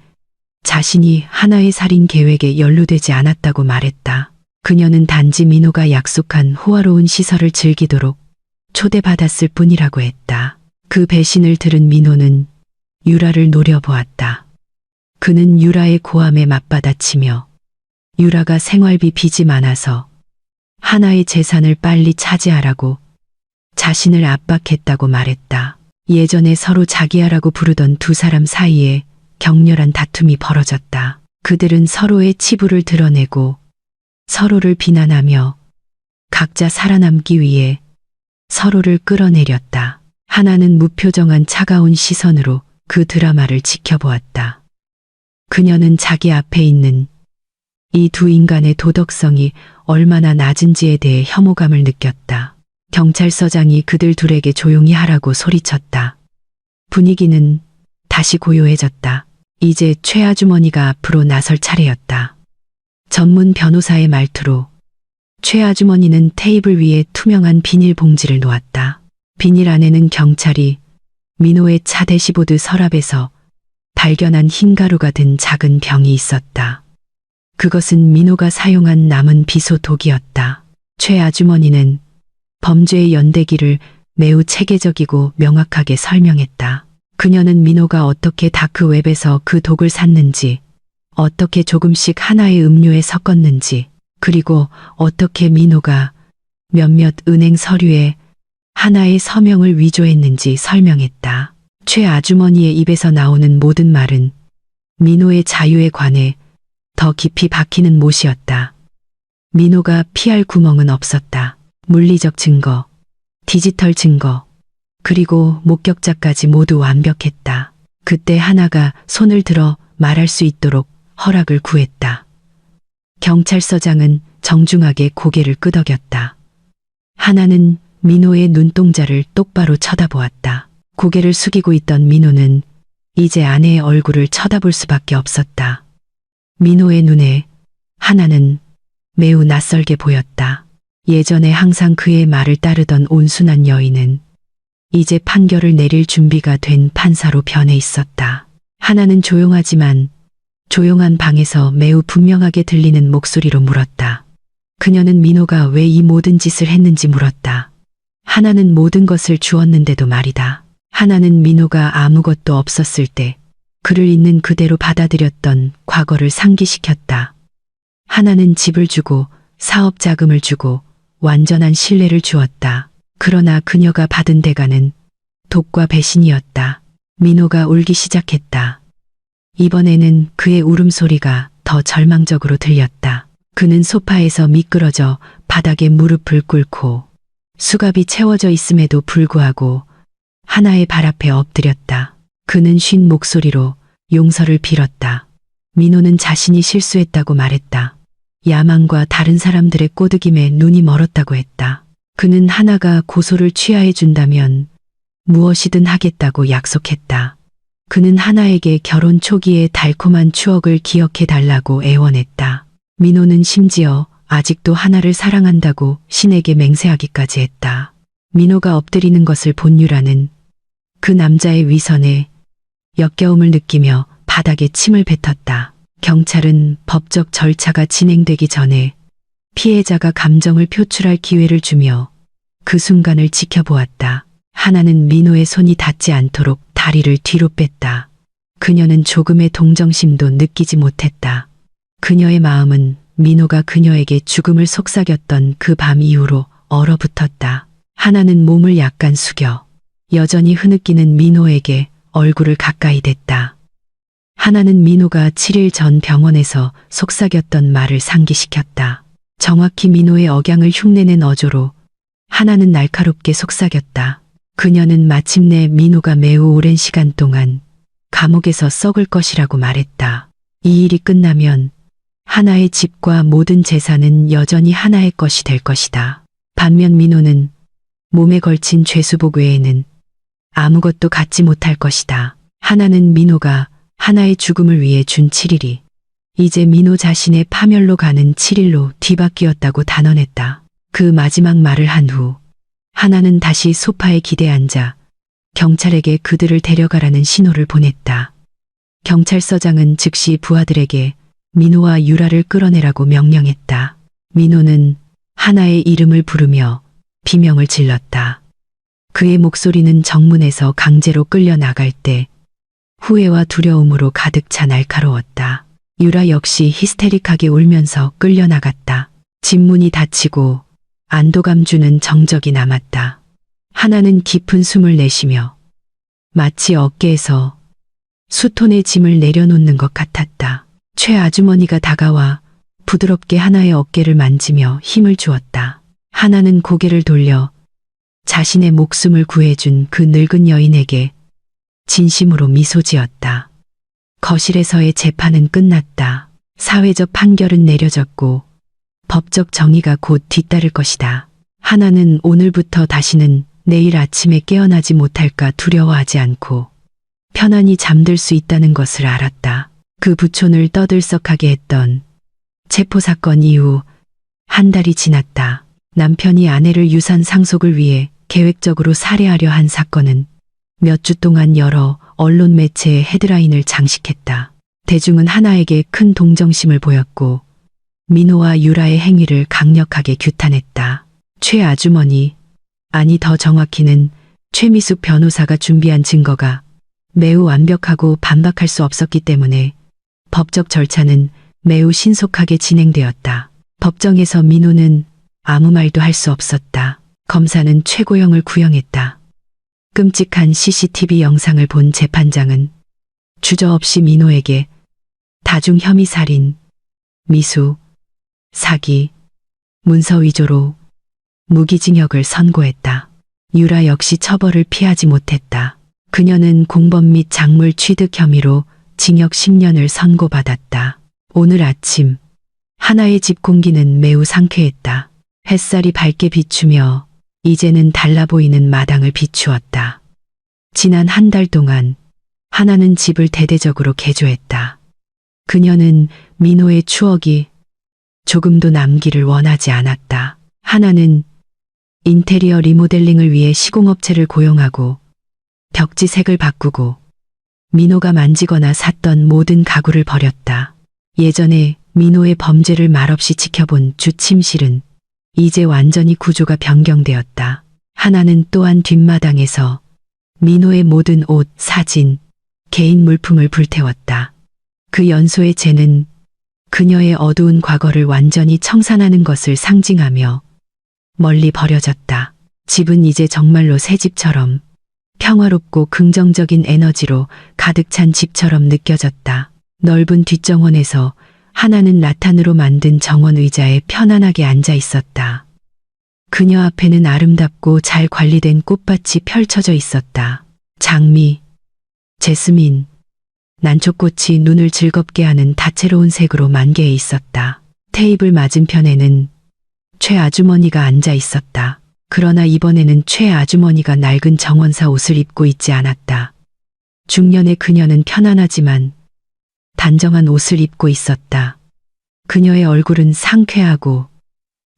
자신이 하나의 살인 계획에 연루되지 않았다고 말했다. 그녀는 단지 민호가 약속한 호화로운 시설을 즐기도록 초대받았을 뿐이라고 했다. 그 배신을 들은 민호는 유라를 노려보았다. 그는 유라의 고함에 맞받아치며 유라가 생활비 빚이 많아서 하나의 재산을 빨리 차지하라고 자신을 압박했다고 말했다. 예전에 서로 자기야라고 부르던 2 사람 사이에 격렬한 다툼이 벌어졌다. 그들은 서로의 치부를 드러내고 서로를 비난하며 각자 살아남기 위해 서로를 끌어내렸다. 하나는 무표정한 차가운 시선으로 그 드라마를 지켜보았다. 그녀는 자기 앞에 있는 이 2 인간의 도덕성이 얼마나 낮은지에 대해 혐오감을 느꼈다. 경찰서장이 그들 둘에게 조용히 하라고 소리쳤다. 분위기는 다시 고요해졌다. 이제 최 아주머니가 앞으로 나설 차례였다. 전문 변호사의 말투로 최 아주머니는 테이블 위에 투명한 비닐봉지를 놓았다. 비닐 안에는 경찰이 민호의 차 대시보드 서랍에서 발견한 흰가루가 든 작은 병이 있었다. 그것은 민호가 사용한 남은 비소 독이었다. 최 아주머니는 범죄의 연대기를 매우 체계적이고 명확하게 설명했다. 그녀는 민호가 어떻게 다크웹에서 그 독을 샀는지, 어떻게 조금씩 하나의 음료에 섞었는지, 그리고 어떻게 민호가 몇몇 은행 서류에 하나의 서명을 위조했는지 설명했다. 최 아주머니의 입에서 나오는 모든 말은 민호의 자유에 관해 더 깊이 박히는 못이었다. 민호가 피할 구멍은 없었다. 물리적 증거, 디지털 증거, 그리고 목격자까지 모두 완벽했다. 그때 하나가 손을 들어 말할 수 있도록 허락을 구했다. 경찰서장은 정중하게 고개를 끄덕였다. 하나는 민호의 눈동자를 똑바로 쳐다보았다. 고개를 숙이고 있던 민호는 이제 아내의 얼굴을 쳐다볼 수밖에 없었다. 민호의 눈에 하나는 매우 낯설게 보였다. 예전에 항상 그의 말을 따르던 온순한 여인은 이제 판결을 내릴 준비가 된 판사로 변해 있었다. 하나는 조용하지만 조용한 방에서 매우 분명하게 들리는 목소리로 물었다. 그녀는 민호가 왜 이 모든 짓을 했는지 물었다. 하나는 모든 것을 주었는데도 말이다. 하나는 민호가 아무것도 없었을 때 그를 있는 그대로 받아들였던 과거를 상기시켰다. 하나는 집을 주고 사업 자금을 주고 완전한 신뢰를 주었다. 그러나 그녀가 받은 대가는 독과 배신이었다. 민호가 울기 시작했다. 이번에는 그의 울음소리가 더 절망적으로 들렸다. 그는 소파에서 미끄러져 바닥에 무릎을 꿇고 수갑이 채워져 있음에도 불구하고 하나의 발 앞에 엎드렸다. 그는 쉰 목소리로 용서를 빌었다. 민호는 자신이 실수했다고 말했다. 야망과 다른 사람들의 꼬드김에 눈이 멀었다고 했다. 그는 하나가 고소를 취하해 준다면 무엇이든 하겠다고 약속했다. 그는 하나에게 결혼 초기의 달콤한 추억을 기억해 달라고 애원했다. 민호는 심지어 아직도 하나를 사랑한다고 신에게 맹세하기까지 했다. 민호가 엎드리는 것을 본 유라는 그 남자의 위선에 역겨움을 느끼며 바닥에 침을 뱉었다. 경찰은 법적 절차가 진행되기 전에 피해자가 감정을 표출할 기회를 주며 그 순간을 지켜보았다. 하나는 민호의 손이 닿지 않도록 다리를 뒤로 뺐다. 그녀는 조금의 동정심도 느끼지 못했다. 그녀의 마음은 민호가 그녀에게 죽음을 속삭였던 그 밤 이후로 얼어붙었다. 하나는 몸을 약간 숙여 여전히 흐느끼는 민호에게 얼굴을 가까이 댔다. 하나는 민호가 7일 전 병원에서 속삭였던 말을 상기시켰다. 정확히 민호의 억양을 흉내낸 어조로 하나는 날카롭게 속삭였다. 그녀는 마침내 민호가 매우 오랜 시간 동안 감옥에서 썩을 것이라고 말했다. 이 일이 끝나면 하나의 집과 모든 재산은 여전히 하나의 것이 될 것이다. 반면 민호는 몸에 걸친 죄수복 외에는 아무것도 갖지 못할 것이다. 하나는 민호가 하나의 죽음을 위해 준 7일이 이제 민호 자신의 파멸로 가는 7일로 뒤바뀌었다고 단언했다. 그 마지막 말을 한 후 하나는 다시 소파에 기대 앉아 경찰에게 그들을 데려가라는 신호를 보냈다. 경찰서장은 즉시 부하들에게 민호와 유라를 끌어내라고 명령했다. 민호는 하나의 이름을 부르며 비명을 질렀다. 그의 목소리는 정문에서 강제로 끌려 나갈 때 후회와 두려움으로 가득 차 날카로웠다. 유라 역시 히스테릭하게 울면서 끌려 나갔다. 집문이 닫히고 안도감 주는 정적이 남았다. 하나는 깊은 숨을 내쉬며 마치 어깨에서 수톤의 짐을 내려놓는 것 같았다. 최아주머니가 다가와 부드럽게 하나의 어깨를 만지며 힘을 주었다. 하나는 고개를 돌려 자신의 목숨을 구해준 그 늙은 여인에게 진심으로 미소 지었다. 거실에서의 재판은 끝났다. 사회적 판결은 내려졌고 법적 정의가 곧 뒤따를 것이다. 하나는 오늘부터 다시는 내일 아침에 깨어나지 못할까 두려워하지 않고 편안히 잠들 수 있다는 것을 알았다. 그 부촌을 떠들썩하게 했던 체포 사건 이후 한 달이 지났다. 남편이 아내를 유산 상속을 위해 계획적으로 살해하려 한 사건은 몇 주 동안 여러 언론 매체의 헤드라인을 장식했다. 대중은 하나에게 큰 동정심을 보였고 민호와 유라의 행위를 강력하게 규탄했다. 최 아주머니, 아니 더 정확히는 최미숙 변호사가 준비한 증거가 매우 완벽하고 반박할 수 없었기 때문에 법적 절차는 매우 신속하게 진행되었다. 법정에서 민호는 아무 말도 할 수 없었다. 검사는 최고형을 구형했다. 끔찍한 CCTV 영상을 본 재판장은 주저없이 민호에게 다중 혐의 살인, 미수, 사기, 문서 위조로 무기징역을 선고했다. 유라 역시 처벌을 피하지 못했다. 그녀는 공범 및 작물 취득 혐의로 징역 10년을 선고받았다. 오늘 아침 하나의 집 공기는 매우 상쾌했다. 햇살이 밝게 비추며 이제는 달라 보이는 마당을 비추었다. 지난 한 달 동안 하나는 집을 대대적으로 개조했다. 그녀는 민호의 추억이 조금도 남기를 원하지 않았다. 하나는 인테리어 리모델링을 위해 시공업체를 고용하고 벽지색을 바꾸고 민호가 만지거나 샀던 모든 가구를 버렸다. 예전에 민호의 범죄를 말없이 지켜본 주침실은 이제 완전히 구조가 변경되었다. 하나는 또한 뒷마당에서 민호의 모든 옷, 사진, 개인 물품을 불태웠다. 그 연소의 재는 그녀의 어두운 과거를 완전히 청산하는 것을 상징하며 멀리 버려졌다. 집은 이제 정말로 새 집처럼 평화롭고 긍정적인 에너지로 가득 찬 집처럼 느껴졌다. 넓은 뒷정원에서 하나는 라탄으로 만든 정원 의자에 편안하게 앉아 있었다. 그녀 앞에는 아름답고 잘 관리된 꽃밭이 펼쳐져 있었다. 장미, 제스민, 난초꽃이 눈을 즐겁게 하는 다채로운 색으로 만개해 있었다. 테이블 맞은편에는 최 아주머니가 앉아 있었다. 그러나 이번에는 최 아주머니가 낡은 정원사 옷을 입고 있지 않았다. 중년의 그녀는 편안하지만 단정한 옷을 입고 있었다. 그녀의 얼굴은 상쾌하고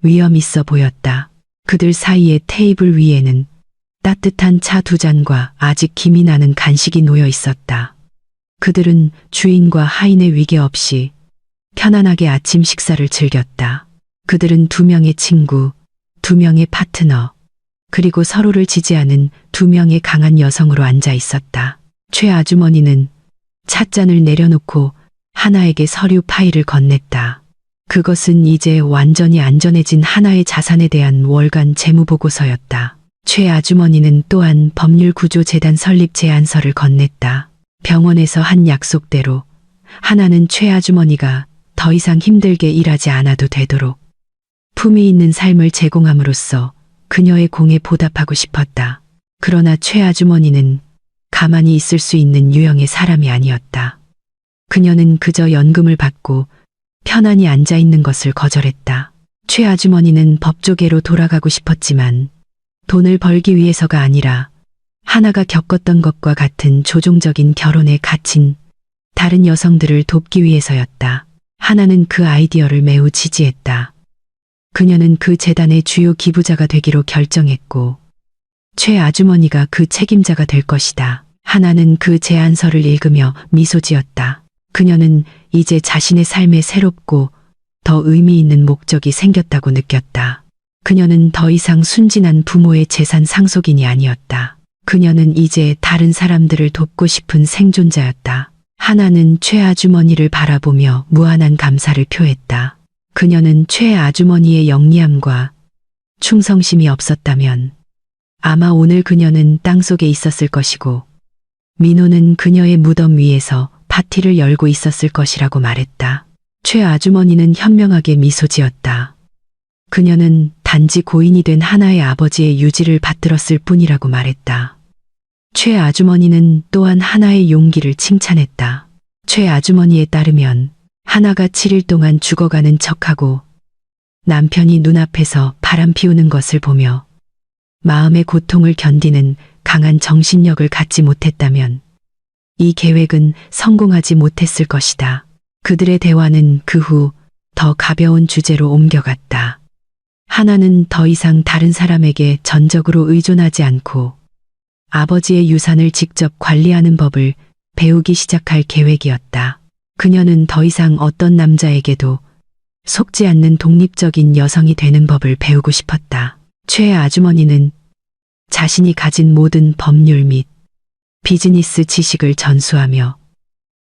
위험 있어 보였다. 그들 사이의 테이블 위에는 따뜻한 차 2잔과 아직 김이 나는 간식이 놓여 있었다. 그들은 주인과 하인의 위계 없이 편안하게 아침 식사를 즐겼다. 그들은 2명의 친구, 2명의 파트너, 그리고 서로를 지지하는 2명의 강한 여성으로 앉아 있었다. 최 아주머니는 찻잔을 내려놓고 하나에게 서류 파일을 건넸다. 그것은 이제 완전히 안전해진 하나의 자산에 대한 월간 재무보고서였다. 최 아주머니는 또한 법률구조재단 설립 제안서를 건넸다. 병원에서 한 약속대로 하나는 최 아주머니가 더 이상 힘들게 일하지 않아도 되도록 품위 있는 삶을 제공함으로써 그녀의 공에 보답하고 싶었다. 그러나 최 아주머니는 가만히 있을 수 있는 유형의 사람이 아니었다. 그녀는 그저 연금을 받고 편안히 앉아 있는 것을 거절했다. 최 아주머니는 법조계로 돌아가고 싶었지만 돈을 벌기 위해서가 아니라 하나가 겪었던 것과 같은 조종적인 결혼에 갇힌 다른 여성들을 돕기 위해서였다. 하나는 그 아이디어를 매우 지지했다. 그녀는 그 재단의 주요 기부자가 되기로 결정했고 최 아주머니가 그 책임자가 될 것이다. 하나는 그 제안서를 읽으며 미소 지었다. 그녀는 이제 자신의 삶에 새롭고 더 의미 있는 목적이 생겼다고 느꼈다. 그녀는 더 이상 순진한 부모의 재산 상속인이 아니었다. 그녀는 이제 다른 사람들을 돕고 싶은 생존자였다. 하나는 최 아주머니를 바라보며 무한한 감사를 표했다. 그녀는 최 아주머니의 영리함과 충성심이 없었다면 아마 오늘 그녀는 땅속에 있었을 것이고 민호는 그녀의 무덤 위에서 파티를 열고 있었을 것이라고 말했다. 최 아주머니는 현명하게 미소 지었다. 그녀는 단지 고인이 된 하나의 아버지의 유지를 받들었을 뿐이라고 말했다. 최 아주머니는 또한 하나의 용기를 칭찬했다. 최 아주머니에 따르면 하나가 7일 동안 죽어가는 척하고 남편이 눈앞에서 바람 피우는 것을 보며 마음의 고통을 견디는 강한 정신력을 갖지 못했다면 이 계획은 성공하지 못했을 것이다. 그들의 대화는 그 후 더 가벼운 주제로 옮겨갔다. 하나는 더 이상 다른 사람에게 전적으로 의존하지 않고 아버지의 유산을 직접 관리하는 법을 배우기 시작할 계획이었다. 그녀는 더 이상 어떤 남자에게도 속지 않는 독립적인 여성이 되는 법을 배우고 싶었다. 최 아주머니는 자신이 가진 모든 법률 및 비즈니스 지식을 전수하며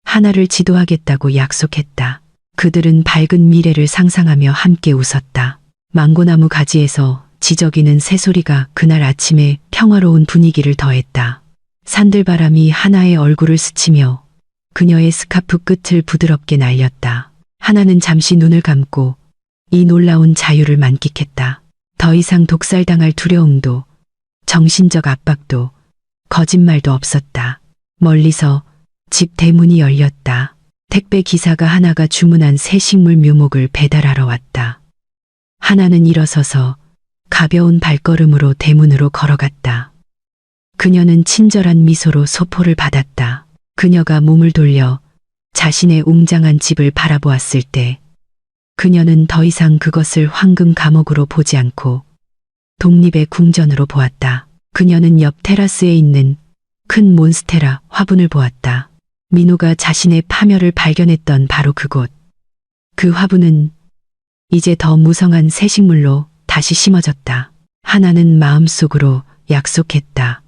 하나를 지도하겠다고 약속했다. 그들은 밝은 미래를 상상하며 함께 웃었다. 망고나무 가지에서 지저귀는 새소리가 그날 아침에 평화로운 분위기를 더했다. 산들바람이 하나의 얼굴을 스치며 그녀의 스카프 끝을 부드럽게 날렸다. 하나는 잠시 눈을 감고 이 놀라운 자유를 만끽했다. 더 이상 독살당할 두려움도 정신적 압박도 거짓말도 없었다. 멀리서 집 대문이 열렸다. 택배 기사가 하나가 주문한 새 식물 묘목을 배달하러 왔다. 하나는 일어서서 가벼운 발걸음으로 대문으로 걸어갔다. 그녀는 친절한 미소로 소포를 받았다. 그녀가 몸을 돌려 자신의 웅장한 집을 바라보았을 때 그녀는 더 이상 그것을 황금 감옥으로 보지 않고 독립의 궁전으로 보았다. 그녀는 옆 테라스에 있는 큰 몬스테라 화분을 보았다. 민호가 자신의 파멸을 발견했던 바로 그곳. 그 화분은 이제 더 무성한 새 식물로 다시 심어졌다. 하나는 마음속으로 약속했다.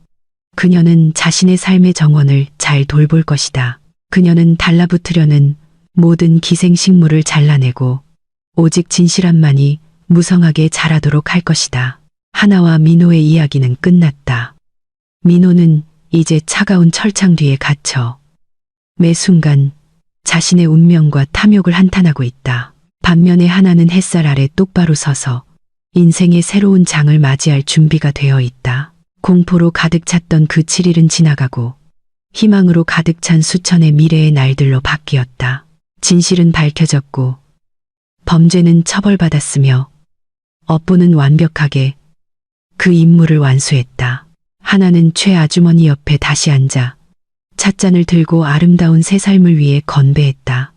그녀는 자신의 삶의 정원을 잘 돌볼 것이다. 그녀는 달라붙으려는 모든 기생식물을 잘라내고 오직 진실함만이 무성하게 자라도록 할 것이다. 하나와 민호의 이야기는 끝났다. 민호는 이제 차가운 철창 뒤에 갇혀 매 순간 자신의 운명과 탐욕을 한탄하고 있다. 반면에 하나는 햇살 아래 똑바로 서서 인생의 새로운 장을 맞이할 준비가 되어 있다. 공포로 가득 찼던 그 7일은 지나가고 희망으로 가득 찬 수천의 미래의 날들로 바뀌었다. 진실은 밝혀졌고 범죄는 처벌받았으며 업보는 완벽하게 그 임무를 완수했다. 하나는 최아주머니 옆에 다시 앉아 찻잔을 들고 아름다운 새 삶을 위해 건배했다.